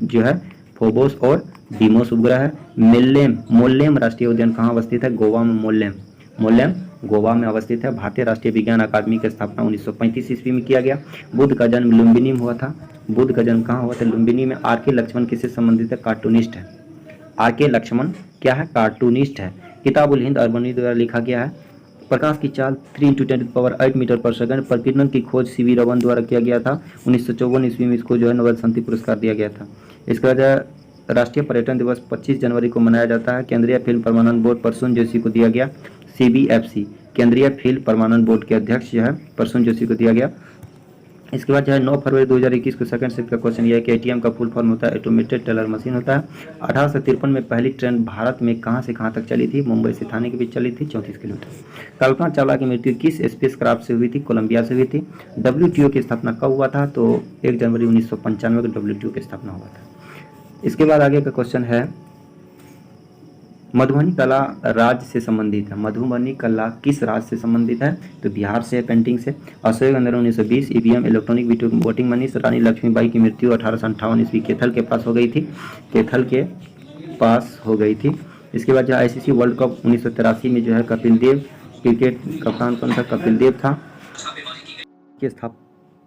जो है फोबोस और डीमोस उपग्रह है। मोल्लेम राष्ट्रीय उद्यान कहाँ अवस्थित है? गोवा में। मोल्लेम गोवा में अवस्थित है। भारतीय राष्ट्रीय विज्ञान अकादमी की स्थापना 1935 ईस्वी में किया गया। बुद्ध का जन्म लुम्बिनी में हुआ था। बुद्ध का जन्म कहाँ हुआ था? लुम्बिनी में। आर.के. लक्ष्मण किससे संबंधित है? कार्टूनिस्ट है। आर.के. लक्ष्मण क्या है? कार्टूनिस्ट है। किताबुल हिंद अरबनी द्वारा लिखा गया है। प्रकाश की चाल 3 × 10⁸ मीटर पर सेकंड। प्रकीर्णन की खोज सी.वी. रमन द्वारा किया गया था। 1954 ईस्वी में इसको जो है नोबेल शांति पुरस्कार दिया गया था। इसके बाद राष्ट्रीय पर्यटन दिवस 25 जनवरी को मनाया जाता है। केंद्रीय फिल्म प्रमाणन बोर्ड प्रसून जोशी को दिया गया। CBFC केंद्रीय फिल्म प्रमाणन बोर्ड के अध्यक्ष जो है प्रसून जोशी को दिया गया। इसके बाद जो है 9 फरवरी 2021 को सेकंड शिफ्ट का क्वेश्चन यह है कि ATM का फुल फॉर्म होता है ऑटोमेटेड टेलर मशीन होता है। 1853 में पहली ट्रेन भारत में कहां से कहां तक चली थी? मुंबई से थाने के बीच चली थी, 34 किलोमीटर। कल्पना चावला की मृत्यु किस स्पेस क्राफ्ट से हुई थी? कोलंबिया से हुई थी। WTO की स्थापना कब हुआ था? तो 1 जनवरी 1995 को WTO की स्थापना हुआ था। इसके बाद आगे का क्वेश्चन है मधुबनी कला राज्य से संबंधित है। मधुबनी कला किस राज्य से संबंधित है? तो बिहार से है, पेंटिंग से। अशोक आंदोलन 1920, EVM इलेक्ट्रॉनिक वोटिंग मशीन। रानी लक्ष्मीबाई की मृत्यु 1858 ईस्वी कैथल के पास हो गई थी। इसके बाद जो ICC वर्ल्ड कप 1983 में जो है कपिल देव क्रिकेट कप्तान कौन था? कपिल देव था।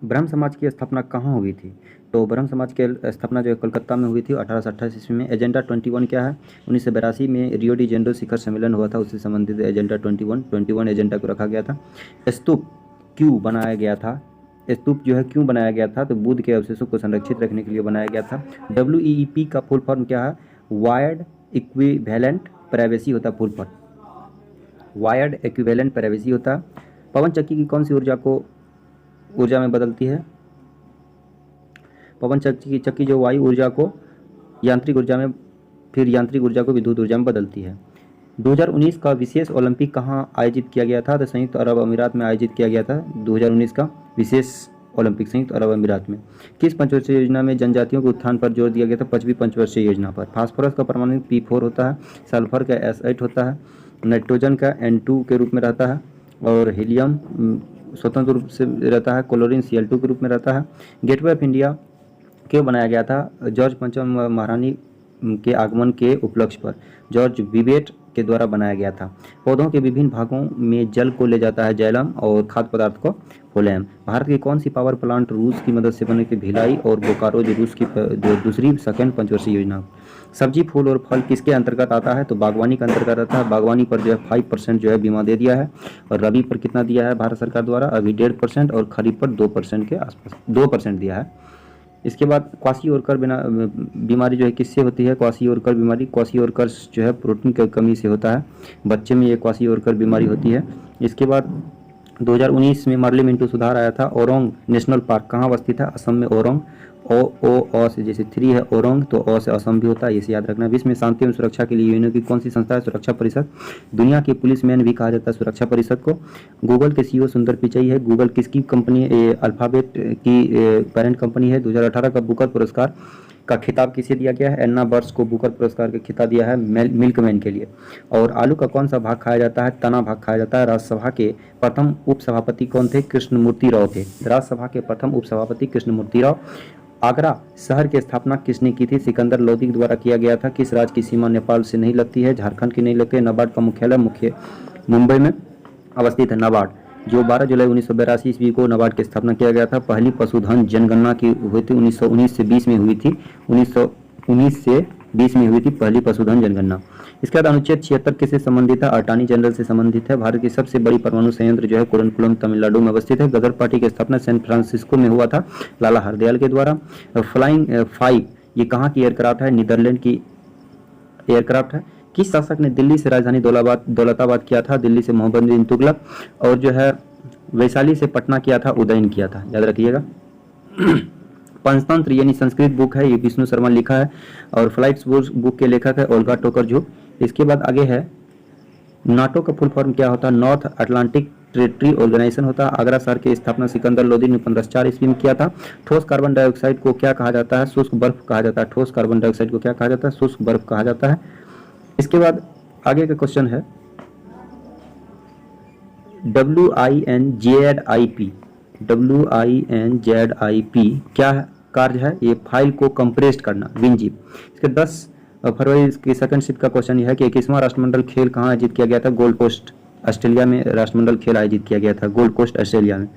ब्रह्म समाज की स्थापना कहाँ हुई थी? तो ब्रह्म समाज की स्थापना जो है कोलकाता में हुई थी 1828 ईस्वी में। एजेंडा 21 क्या है? 1982 में रियो डी जेनेरो शिखर सम्मेलन हुआ था, उससे संबंधित एजेंडा 21 एजेंडा को रखा गया था। स्तूप क्यों बनाया गया था? स्तूप जो है क्यों बनाया गया था? तो बुद्ध के अवशेषों को संरक्षित रखने के लिए बनाया गया था। WEEP का फुल फॉर्म क्या है? वायर्ड इक्विवेलेंट प्राइवेसी होता है full form. Wired equivalent privacy होता है। पवन चक्की की कौन सी ऊर्जा में बदलती है? पवन चक्की जो वायु ऊर्जा को यांत्रिक ऊर्जा में, फिर यांत्रिक ऊर्जा को विद्युत ऊर्जा में बदलती है। 2019 का विशेष ओलंपिक कहाँ आयोजित किया गया था? तो संयुक्त अरब अमीरात में आयोजित किया गया था 2019 का विशेष ओलंपिक संयुक्त अरब अमीरात में। किस पंचवर्षीय योजना में जनजातियों के उत्थान पर जोर दिया गया था? 5वीं पंचवर्षीय योजना पर। फास्फोरस का परमाणु P4 होता है, सल्फर का S8 होता है, नाइट्रोजन का N2 के रूप में रहता है और हीलियम स्वतंत्र रूप से रहता है, क्लोरीन Cl2 के रूप में रहता है। गेटवे ऑफ इंडिया क्यों बनाया गया था? जॉर्ज पंचम महारानी के आगमन के उपलक्ष्य पर जॉर्ज विवेट के द्वारा बनाया गया था। पौधों के विभिन्न भागों में जल को ले जाता है जाइलम और खाद्य पदार्थ को फोलेम। भारत की कौन सी पावर प्लांट रूस की मदद से बने? की भिलाई और बोकारो, जो रूस की दूसरी सेकंड पंचवर्षीय योजना। सब्जी, फूल और फल किसके अंतर्गत आता है? तो बागवानी के अंतर्गत आता है। बागवानी पर जो है 5% जो है बीमा दे दिया है। और रबी पर कितना दिया है भारत सरकार द्वारा? अभी 1.5% और खरीफ पर 2% के आसपास 2% दिया है। इसके बाद क्वाशियोरकर बीमारी जो है किससे होती है? क्वाशियोरकर बीमारी, क्वाशियोरकर जो है प्रोटीन की कमी से होता है। बच्चे में ये क्वाशियोरकर बीमारी होती है। इसके बाद 2019 में मार्ली मिंटू सुधार आया था। ओरोंग नेशनल पार्क कहाँ अवस्थित है? असम में ओरोंग। ओ से जैसे 3 है ओरोंग, तो ओ से असम भी होता है, इसे याद रखना। विश्व में शांति एवं सुरक्षा के लिए यूएनओ की कौन सी संस्था है? सुरक्षा परिषद। दुनिया की पुलिस मैन भी कहा जाता है सुरक्षा परिषद को। गूगल के सीईओ सुंदर पिचाई है। गूगल किसकी कंपनी? अल्फाबेट की पेरेंट कंपनी है। 2018 का बुकर पुरस्कार का खिताब किसे दिया गया है? एन्ना बर्स को बुकर पुरस्कार का खिताब दिया है मिल्कमैन के लिए। और आलू का कौन सा भाग खाया जाता है? तना भाग खाया जाता है। राज्यसभा के प्रथम उपसभापति कौन थे? कृष्णमूर्ति राव थे। राज्यसभा के प्रथम उपसभापति कृष्णमूर्ति राव। आगरा शहर की स्थापना किसने की थी? सिकंदर लोदी के द्वारा किया गया था। किस राज्य की सीमा नेपाल से नहीं लगती है? झारखंड की नहीं लगती है। नाबार्ड का मुख्यालय मुंबई में अवस्थित है। नाबार्ड जो 12 जुलाई 1982 ईस्वी को नाबार्ड की स्थापना किया गया था। पहली पशुधन जनगणना की हुई थी 1919 से 20 में हुई थी। 1919 से 20 में हुई थी पहली पशुधन जनगणना। इसके बाद अनुच्छेद 76 किससे संबंधित है? अटॉर्नी जनरल से संबंधित है। भारत की सबसे बड़ी परमाणु संयंत्र जो है कुरनकुलम तमिलनाडु में अवस्थित है। गदर पार्टी की स्थापना सैन फ्रांसिस्को में हुआ था लाला हरदयाल के द्वारा। फ्लाइंग 5 ये कहाँ की एयरक्राफ्ट है? नीदरलैंड की एयरक्राफ्ट है। किस शासक ने दिल्ली से राजधानी दौलताबाद किया था? दिल्ली से मोहम्मद बिन तुगलक। और जो है वैशाली से पटना किया था, उदयन किया था, याद रखिएगा। पंचतंत्र यानी संस्कृत बुक है, ये विष्णु शर्मा लिखा है। और फ्लाइट्स बुक के लेखक है ओल्गा टोकरजुक। इसके बाद आगे है नाटो का फुल फॉर्म क्या होता है? नॉर्थ अटलांटिक ट्रेटरी ऑर्गेनाइजेशन होता है। आगरा शहर की स्थापना सिकंदर लोदी ने 1504 ईस्वी में किया था। ठोस कार्बन डाइऑक्साइड को क्या कहा जाता है? शुष्क बर्फ कहा जाता है। ठोस कार्बन डाइऑक्साइड को क्या कहा जाता है? शुष्क बर्फ कहा जाता है। इसके बाद आगे का क्वेश्चन है WINZIP। WINZIP क्या कार्य है? ये फाइल को कंप्रेस्ड करना, विनजिप। इसके 10 फरवरी की सेकंड शिफ्ट का क्वेश्चन यह है कि 21वां राष्ट्रमंडल खेल कहाँ आयोजित किया गया था? गोल्ड कोस्ट ऑस्ट्रेलिया में राष्ट्रमंडल खेल आयोजित किया गया था, गोल्ड कोस्ट ऑस्ट्रेलिया में।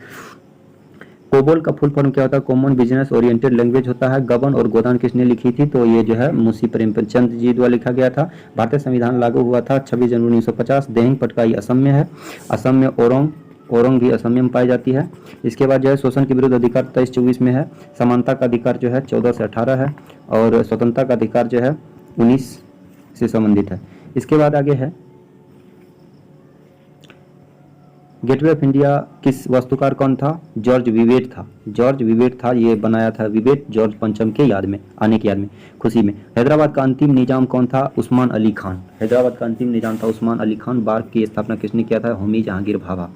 कोबोल का फुल फॉर्म क्या होता है? कॉमन बिजनेस ओरिएंटेड लैंग्वेज होता है। गबन और गोदान किसने लिखी थी? तो ये जो है मुंशी प्रेमचंद जी द्वारा लिखा गया था। भारतीय संविधान लागू हुआ था 26 जनवरी 1950। देहिंग पटकाई असम में है। असम में ओरोंग भी असम में पाई जाती है। इसके बाद जो है शोषण के विरुद्ध अधिकार 23-24 में है। समानता का अधिकार जो है 14 से 18 है। और स्वतंत्रता का अधिकार जो है 19 से संबंधित है। इसके बाद आगे है गेटवे ऑफ इंडिया किस वास्तुकार कौन था? जॉर्ज विवेट था। जॉर्ज विवेट था, ये बनाया था विवेट जॉर्ज पंचम के याद में, आने की याद में, खुशी में। हैदराबाद का अंतिम निजाम कौन था? उस्मान अली खान। हैदराबाद का अंतिम निजाम था उस्मान अली खान। बार की स्थापना किसने किया था? होमी जहांगीर भाभा।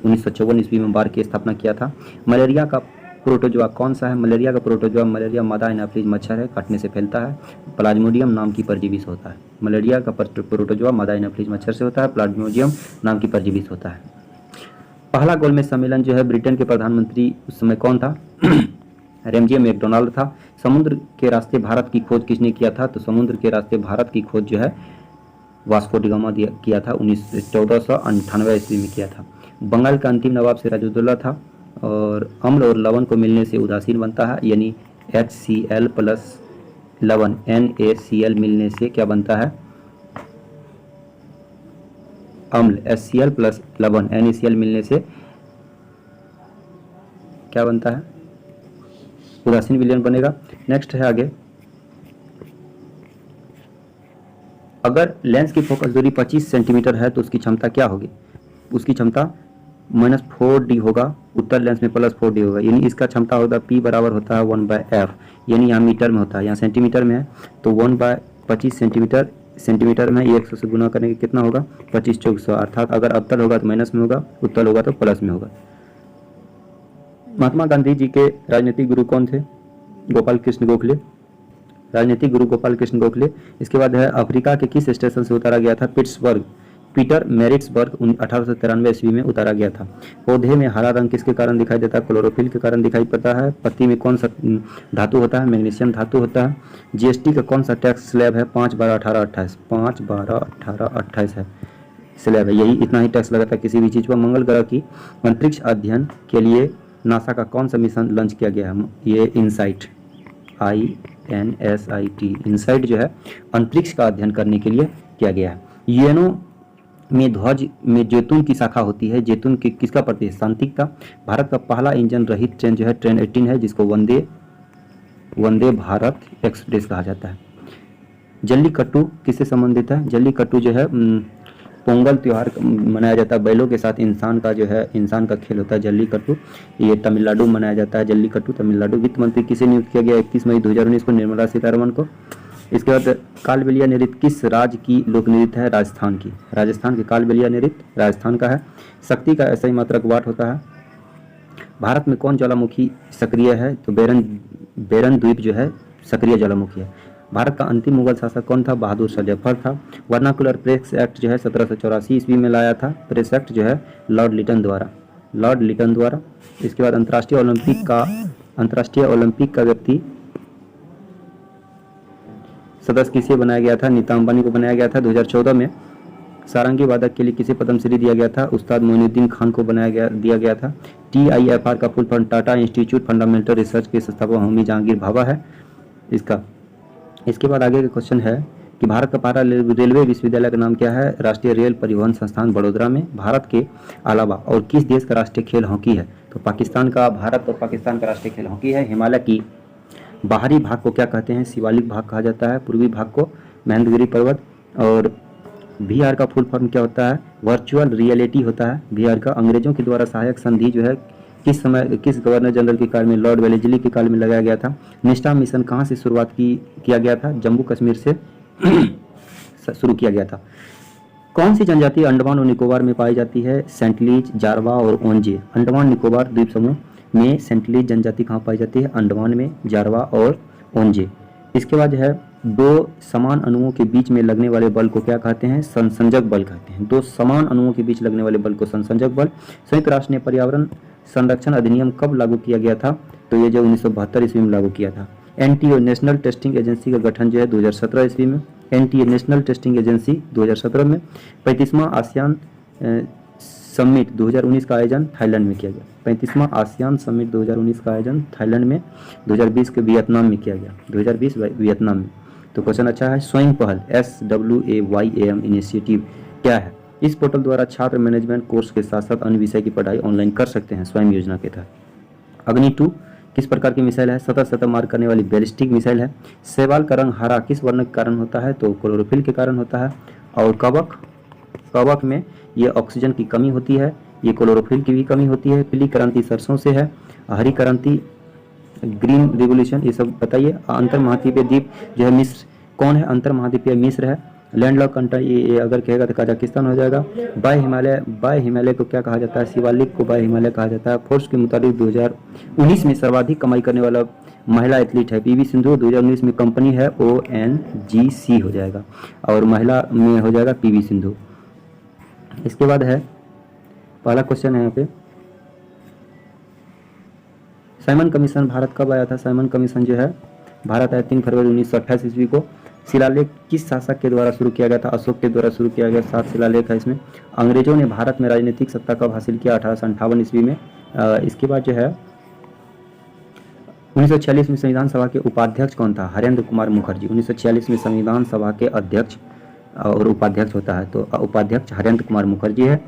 1954 ईस्वी में बार की स्थापना किया था। मलेरिया का प्रोटोजोआ कौन सा है? मलेरिया का प्रोटोजोआ मलेरिया मादा एनाफिलीज मच्छर है, काटने से फैलता है। प्लाज्मोडियम नाम की परजीवी से होता है। मलेरिया का प्रोटोजोआ मादा एनाफिलीज मच्छर से होता है। प्लाज्मोडियम नाम की परजीवी से होता है। पहला गोलमेज सम्मेलन जो है ब्रिटेन के प्रधानमंत्री उस समय कौन था? रेमजे मैकडोनाल्ड था। समुद्र के रास्ते भारत की खोज किसने किया था? तो समुद्र के रास्ते भारत की खोज जो है वास्को डी गामा किया था, 1498 ईस्वी में किया था। बंगाल का अंतिम नवाब सिराजुद्दौला था। और अम्ल और लवण को मिलने से उदासीन बनता है, यानी HCl प्लस लवण NaCl मिलने से क्या बनता है? अम्ल। HCl प्लस लवण NaCl मिलने से क्या बनता है? उदासीन विलयन बनेगा। नेक्स्ट है आगे, अगर लेंस की फोकस दूरी 25 सेंटीमीटर है तो उसकी क्षमता क्या होगी? उसकी क्षमता -4d होगा। उत्तर लेंस में +4d होगा, यानी इसका क्षमता होगा P बराबर होता है 1/f, यानी यहाँ मीटर में होता है, यहाँ सेंटीमीटर में है। तो 1/25 सेंटीमीटर में 100 से गुना करने के कितना होगा? 25 चौक 100। अर्थात अगर अवतल होगा तो माइनस में होगा, उत्तल होगा तो प्लस में होगा। महात्मा गांधी जी के राजनीतिक गुरु कौन थे? गोपाल कृष्ण गोखले। राजनीतिक गुरु गोपाल कृष्ण गोखले। इसके बाद है अफ्रीका के किस स्टेशन से उतारा गया था? पिट्सबर्ग पीटर मैरिट्सबर्ग 1893 ईस्वी में उतारा गया था। पौधे में हरा रंग किसके कारण दिखाई देता है? क्लोरोफिल के कारण दिखाई पड़ता है। पत्ती में कौन सा धातु होता है? मैग्नीशियम धातु होता है। जीएसटी का कौन सा टैक्स स्लैब है? 5, 12, 18, 28। 5, 12, 18, 28 है स्लैब है। यही इतना ही टैक्स लगाता है किसी भी चीज़ पर। मंगल ग्रह की अंतरिक्ष अध्ययन के लिए नासा का कौन सा मिशन लॉन्च किया गया है? ये इनसाइट, INSIT, इनसाइट जो है अंतरिक्ष का अध्ययन करने के लिए किया गया है। यूएनओ में ध्वज में जैतून की शाखा होती है। जैतून की किसका प्रतीक? शांति का। भारत का पहला इंजन रहित ट्रेन जो है ट्रेन 18 है, जिसको वंदे भारत एक्सप्रेस कहा जाता है। जल्लीकट्टू किससे संबंधित है? जल्लीकट्टू जो है पोंगल त्योहार मनाया जाता है। बैलों के साथ इंसान का खेल होता है जल्लीकट्टू। ये तमिलनाडु में मनाया जाता है जल्लीकट्टू, तमिलनाडु। वित्त मंत्री किसे नियुक्त किया गया? 31 मई 2019 को निर्मला सीतारमण को। इसके बाद कालबेलिया नृत्य किस राज्य की लोक नृत्य है? राजस्थान की। राजस्थान की कालबेलिया नृत्य राजस्थान का है। शक्ति का ऐसा ही मात्रक वाट होता है। भारत में कौन ज्वालामुखी सक्रिय है? तो बेरन द्वीप जो है सक्रिय ज्वालामुखी है। भारत का अंतिम मुगल शासक कौन था? बहादुर शाह जफर था। वर्नाकुलर प्रेस एक्ट जो है 1784 ईस्वी में लाया था। प्रेस एक्ट जो है लॉर्ड लिटन द्वारा। इसके बाद अंतर्राष्ट्रीय ओलंपिक का व्यक्ति सदस्य किसे बनाया गया था? नीता अंबानी को बनाया गया था। 2014 में सारंगी वादक के लिए किसे पद्मश्री दिया गया था? उस्ताद मोइनुद्दीन खान को दिया गया था। TIFR का full form Tata institute fundamental research के संस्थापक होमी जहांगीर भाभा है इसका। इसके बाद आगे का क्वेश्चन है कि भारत का पहला रेलवे विश्वविद्यालय का नाम क्या है? राष्ट्रीय रेल परिवहन संस्थान बड़ोदरा में। भारत के अलावा और किस देश का राष्ट्रीय खेल हॉकी है? तो भारत और पाकिस्तान का राष्ट्रीय खेल हॉकी है। हिमालय की बाहरी भाग को क्या कहते हैं? शिवालिक भाग कहा जाता है। पूर्वी भाग को महेंद्रगिरी पर्वत। और VR का फुल फॉर्म क्या होता है? वर्चुअल रियलिटी होता है VR का। अंग्रेजों के द्वारा सहायक संधि जो है किस गवर्नर जनरल के काल में? लॉर्ड वेलेस्ली के काल में लगाया गया था। निष्ठा मिशन कहाँ से शुरुआत किया गया था? जम्मू कश्मीर से शुरू किया गया था। कौन सी जनजाति अंडमान और निकोबार में पाई जाती है? सेंटलीज, जारवा और ओंजे। अंडमान निकोबार द्वीप समूह में सेंटलीज जनजाति कहाँ पाई जाती है? अंडमान में, जारवा और ओंजे। इसके बाद जो है दो समान अणुओं के बीच में लगने वाले बल को क्या कहते हैं? संसंजक बल कहते हैं। दो समान अणुओं के बीच लगने वाले बल को संसंजक बल। संयुक्त राष्ट्र ने पर्यावरण संरक्षण अधिनियम कब लागू किया गया था? तो ये जो 1972 ईस्वी में लागू किया था। NTO नेशनल टेस्टिंग एजेंसी का गठन जो है 2017 ईस्वी में। NTA नेशनल टेस्टिंग एजेंसी 2017 में। 35वां आसियान समिट 2019 का आयोजन थाईलैंड में किया गया। 35वां आसियान समिट 2019 का आयोजन थाईलैंड में 2020 के वियतनाम में किया गया। 2020 वियतनाम में। तो क्वेश्चन अच्छा है। स्वयं पहल SWAYAM इनिशिएटिव क्या है? इस पोर्टल द्वारा छात्र मैनेजमेंट कोर्स के साथ साथ अन्य विषय की पढ़ाई ऑनलाइन कर सकते हैं स्वयं योजना के तहत। अग्नि 2 किस प्रकार की मिसाइल है? सतत मार करने वाली बैलिस्टिक मिसाइल है। शैवाल का रंग हरा किस वर्ण के कारण होता है? तो क्लोरोफिल के कारण होता है। और कवक में ये ऑक्सीजन की कमी होती है, ये क्लोरोफिल की भी कमी होती है। पीली क्रांति सरसों से है। हरी क्रांति ग्रीन रिवोल्यूशन ये सब बताइए। अंतर महाद्वीपीय द्वीप जो है मिस्र कौन है? अंतर महाद्वीपीय मिस्र है। लैंडलॉक कंट्री ये अगर कहेगा तो कजाकिस्तान हो जाएगा। बाय हिमालय को क्या कहा जाता है? शिवालिक को बाय हिमालय कहा जाता है। फोर्ब्स के मुताबिक 2019 में सर्वाधिक कमाई करने वाला महिला एथलीट है PV सिंधु। 2019 में कंपनी है ONGC हो जाएगा और महिला में हो जाएगा PV सिंधु। इसके बाद है पहला क्वेश्चन है यहाँ पे, साइमन कमीशन भारत कब आया था? साइमन कमीशन जो है भारत आया 3 फरवरी 1928 ईस्वी को। शिलालेख किस शासक के द्वारा शुरू किया गया था? अशोक के द्वारा शुरू किया गया। 7 शिलालेख है इसमें। अंग्रेजों ने भारत में राजनीतिक सत्ता कब हासिल किया? 1858 ईस्वी में। इसके बाद जो है 1946 में संविधान सभा के उपाध्यक्ष कौन था? हरेंद्र कुमार मुखर्जी। 1946 में संविधान सभा के अध्यक्ष और उपाध्यक्ष होता है तो उपाध्यक्ष हरेंद्र कुमार मुखर्जी है।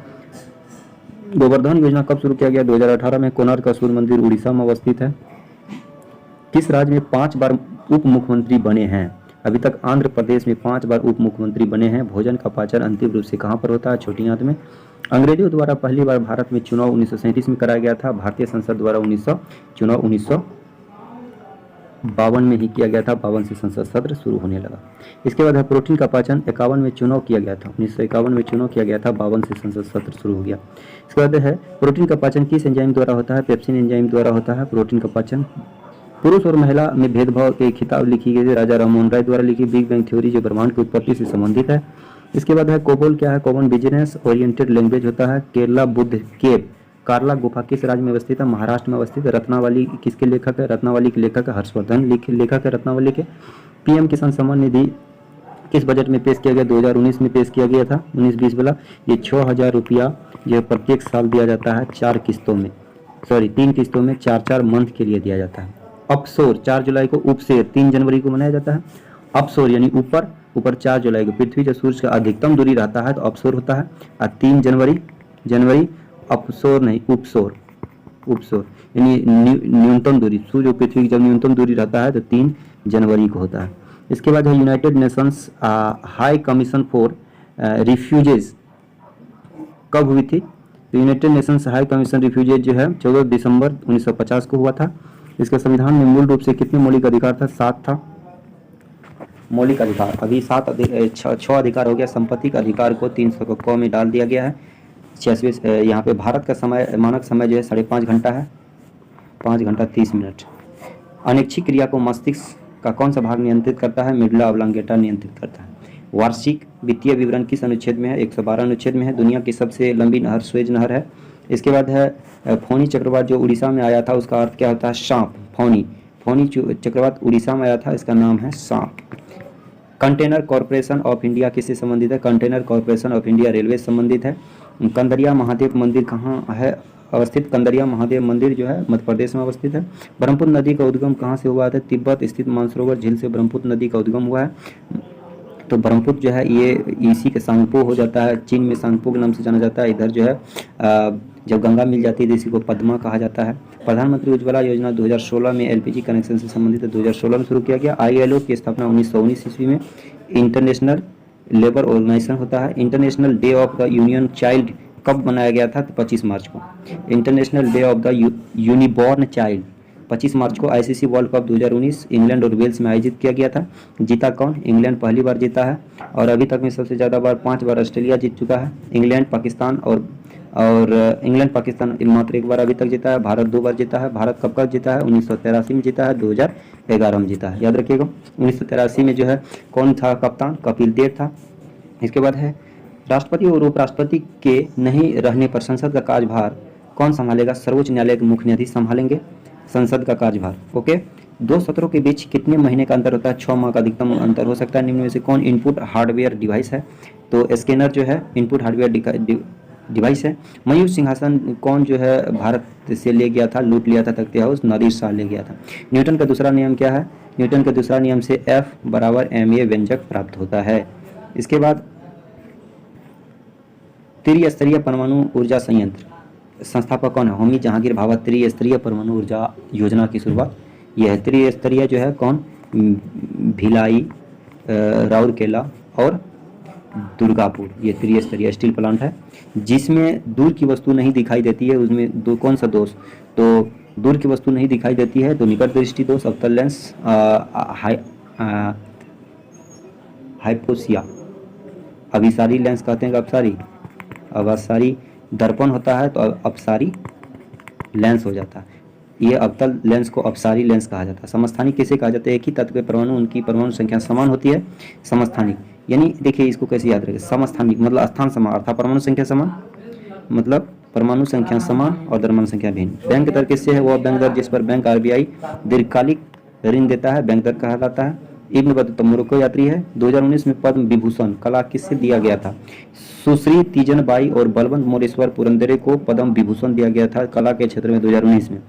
गोवर्धन योजना कब शुरू किया गया? 2018 में। कोणार्क का सूर्य मंदिर उड़ीसा में अवस्थित है। किस राज्य में 5 बार उप मुख्यमंत्री बने हैं? अभी तक आंध्र प्रदेश में 5 बार उप मुख्यमंत्री बने हैं। भोजन का पाचन अंतिम रूप से कहाँ पर होता है? छोटी आंत में। अंग्रेजों द्वारा पहली बार भारत में चुनाव 1937 में कराया गया था। भारतीय संसद द्वारा 1952 में ही किया गया था। 52 से संसद सत्र शुरू होने लगा। इसके बाद है प्रोटीन का पाचन 51 में चुनाव किया गया था। 1951 में चुनाव किया गया था। 52 से संसद सत्र शुरू हो गया। इसके बाद है प्रोटीन का पाचन किस एंजाइम द्वारा होता है? पेप्सिन एंजाइम द्वारा होता है प्रोटीन का पाचन। पुरुष और महिला में भेदभाव के खिताब लिखी गई राजा राममोहन राय द्वारा लिखी बिग बैंग थ्योरी जो ब्रह्मांड की उत्पत्ति से संबंधित है। इसके बाद है कोबोल क्या है, कॉमन बिजनेस ओरिएंटेड लैंग्वेज होता है। केरला बुद्ध केव कार्ला गुफा किस राज्य में अवस्थित है, महाराष्ट्र में अवस्थित है। रत्नावली किसके लेखक है, रत्नावली के लेखक है हर्षवर्धन लेखक है रत्नावली के। पीएम किसान सम्मान निधि किस बजट में पेश किया गया, 2019 में पेश किया गया था, 19-20 वाला। ये 6,000 रुपया जो प्रत्येक साल दिया जाता है 4 किस्तों में, सॉरी 3 किस्तों में 4-4 मंथ के लिए दिया जाता है। अपसोर 4 जुलाई को, उपसेर 3 जनवरी को मनाया जाता है। अपसोर यानी ऊपर, ऊपर 4 जुलाई को पृथ्वी से सूर्य का अधिकतम दूरी रहता है तो अपसोर होता है। और 3 जनवरी अपसोर नहीं उपसोर, उपसोर यानी न्यूनतम दूरी, सूर्य और पृथ्वी की जब न्यूनतम दूरी रहता है तो 3 जनवरी को होता है। इसके बाद है United Nations high commission for refuses कब हुई थी, तो United Nations high commission refuses जो है 14 दिसंबर 1950 को हुआ था। इसके संविधान में मूल रूप से कितने मौलिक अधिकार था, 7 था मौलिक अधिकार। अभी 6 अधिकार हो गया। संपत्ति का अधिकार को 300 को में डाल दिया गया है। 86 यहाँ पे भारत का समय, मानक समय जो है 5.5 घंटा है, 5 घंटा 30 मिनट। अनैच्छिक क्रिया को मस्तिष्क का कौन सा भाग नियंत्रित करता है, मिडला ऑब्लांगेटा नियंत्रित करता है। वार्षिक वित्तीय विवरण किस अनुच्छेद में है, 112 अनुच्छेद में है। दुनिया की सबसे लंबी नहर स्वेज नहर है। इसके बाद है फोनी चक्रवात जो उड़ीसा में आया था उसका अर्थ क्या होता है, सांप। फोनी चक्रवात उड़ीसा में आया था, इसका नाम है सांप। कंटेनर कॉरपोरेशन ऑफ इंडिया किससे संबंधित है, container corporation of India railway से संबंधित है। कंदरिया महादेव मंदिर कहाँ है अवस्थित, कंदरिया महादेव मंदिर जो है मध्य प्रदेश में अवस्थित है। ब्रह्मपुत्र नदी का उद्गम कहाँ से हुआ है, तिब्बत स्थित मानसरोवर झील से ब्रह्मपुत्र नदी का उद्गम हुआ है। तो ब्रह्मपुत्र जो है ये इसी के सांगपो हो जाता है, चीन में सांगपो के नाम से जाना जाता है। इधर जो है जब गंगा मिल जाती है तो इसी को पद्मा कहा जाता है। प्रधानमंत्री उज्ज्वला योजना 2016 में एलपीजी कनेक्शन से संबंधित 2016 में शुरू किया गया। आईएलओ की स्थापना 1919 ईस्वी में। इंटरनेशनल लेबर ऑर्गेनाइजेशन होता है। International day of the union child कब मनाया गया था, तो 25 मार्च को। International day of the unborn child 25 मार्च को। आईसीसी वर्ल्ड कप 2019 इंग्लैंड और वेल्स में आयोजित किया गया था। जीता कौन, इंग्लैंड पहली बार जीता है और अभी तक में सबसे ज़्यादा बार 5 बार ऑस्ट्रेलिया जीत चुका है। इंग्लैंड पाकिस्तान और इंग्लैंड पाकिस्तान मात्र 1 बार अभी तक जीता है। भारत 2 बार जीता है। भारत कब कब जीता है, 1983 में जीता है, 2011 में जीता है। याद रखिएगा 1983 में जो है कौन था कप्तान, कपिल देव था। इसके बाद है राष्ट्रपति और उपराष्ट्रपति के नहीं रहने पर संसद का कार्यभार कौन संभालेगा, सर्वोच्च न्यायालय के मुख्य न्यायाधीश संभालेंगे संसद का कार्यभार। ओके, 2 सत्रों के बीच कितने महीने का अंतर होता है, 6 माह का अधिकतम अंतर हो सकता है। निम्न में से कौन इनपुट हार्डवेयर डिवाइस है, तो स्कैनर जो है इनपुट हार्डवेयर डिवाइस है। मयूर सिंहासन कौन जो है भारत से ले गया था, लूट लिया था तख्ती हाउस, नादिर शाह ले गया था। न्यूटन का दूसरा नियम क्या है, न्यूटन के दूसरा नियम से F बराबर ma व्यंजक प्राप्त होता है। इसके बाद त्रिस्तरीय परमाणु ऊर्जा संयंत्र संस्थापक कौन है, होमी जहांगीर भाभा। त्रिस्तरीय परमाणु ऊर्जा योजना की शुरुआत यह है। त्रिस्तरीय जो है कौन, भिलाई, राउरकेला और दुर्गापुर, ये त्रिस्तरीय स्टील प्लांट है। जिसमें दूर की वस्तु नहीं दिखाई देती है उसमें कौन सा दोष, तो दूर की वस्तु नहीं दिखाई देती है तो निकट दृष्टि दोष, अवतल लेंस, हाइपोसिया, अभिसारी लेंस कहते हैं, अपसारी, अवसारी दर्पण होता है तो अपसारी लेंस हो जाता है। ये अवतल लेंस को अपसारी लेंस कहा जाता है। समस्थानिक किसे कहा जाता है, एक ही तत्व के परमाणु उनकी परमाणु संख्या समान होती है। समस्थानिक यानी देखिए इसको कैसे याद रखें, समस्थानिक मतलब स्थान समान अर्थात परमाणु संख्या समान, मतलब परमाणु संख्या समान और द्रव्यमान संख्या भिन्न। बैंक दर किससे है, वह बैंक दर जिस पर बैंक आरबीआई दीर्घकालिक ऋण देता है, बैंक दर कहलाता है। इब्न बतूता मोरक्को यात्री है। 2019 में पद्म विभूषण कला किससे दिया गया था, सुश्री तीजनबाई और बलवंत मोरेश्वर पुरंदरे को पद्म विभूषण दिया गया था कला के क्षेत्र में 2019 में।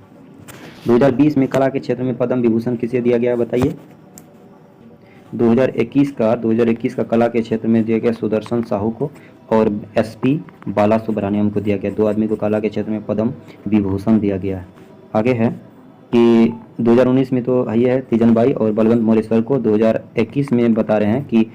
2020 में कला के क्षेत्र में पद्म विभूषण किसे दिया गया बताइए। 2021 का कला के क्षेत्र में दिया गया सुदर्शन साहू को और SP बाला सुब्रमण्यम को दिया गया। 2 आदमी को कला के क्षेत्र में पद्म विभूषण दिया गया है। आगे है कि 2019 में तो ये है तीजनबाई और बलवंत मोरेश्वर को, 2021 में बता रहे हैं कि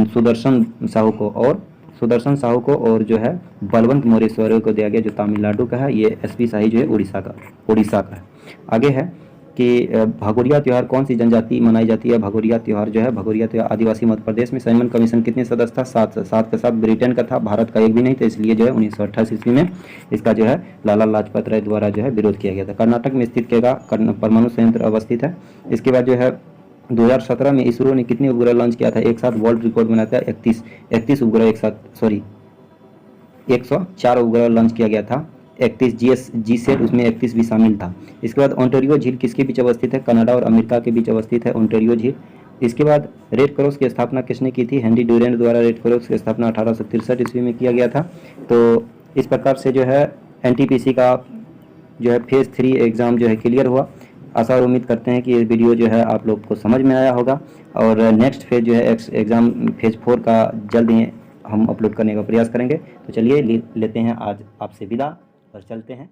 सुदर्शन साहू को और जो है बलवंत मोरेश्वर को दिया गया जो तमिलनाडु का है। ये SP शाही जो है उड़ीसा का है। आगे है कि भगोरिया त्यौहार कौन सी जनजाति मनाई जाती है। भगोरिया त्यौहार जो है, भगोरिया त्यौहार आदिवासी मध्य प्रदेश में। साइमन कमीशन कितने सदस्य था, 7 के साथ ब्रिटेन का था, भारत का एक भी नहीं था, इसलिए जो है 1928 ईस्वी में इसका जो है लाला लाजपत राय द्वारा जो है विरोध किया गया था। कर्नाटक में स्थित केगा परमाणु संयंत्र अवस्थित है। इसके बाद जो है 2017 में इसरो ने कितने उपग्रह लॉन्च किया था? एक साथ वर्ल्ड रिकॉर्ड बनाया था 31 उपग्रह एक साथ, सॉरी 104 उपग्रह लॉन्च किया गया था। 31 जीसैट, उसमें 31 भी शामिल था। इसके बाद ओंटारियो झील किसके बीच अवस्थित है? कनाडा और अमेरिका के बीच अवस्थित है ओंटारियो झील। इसके बाद रेड क्रॉस की स्थापना किसने की थी? हेनरी ड्यूरेंट द्वारा रेड क्रॉस की स्थापना 1863 ईस्वी में किया गया था। तो इस प्रकार से जो है एनटीपीसी का जो है फेज़ 3 एग्ज़ाम जो है क्लियर हुआ। आशा और उम्मीद करते हैं कि ये वीडियो जो है आप लोग को समझ में आया होगा, और नेक्स्ट फेज़ जो है एग्ज़ाम फेज़ 4 का जल्द ही हम अपलोड करने का प्रयास करेंगे। तो चलिए लेते हैं आज आपसे विदा और चलते हैं।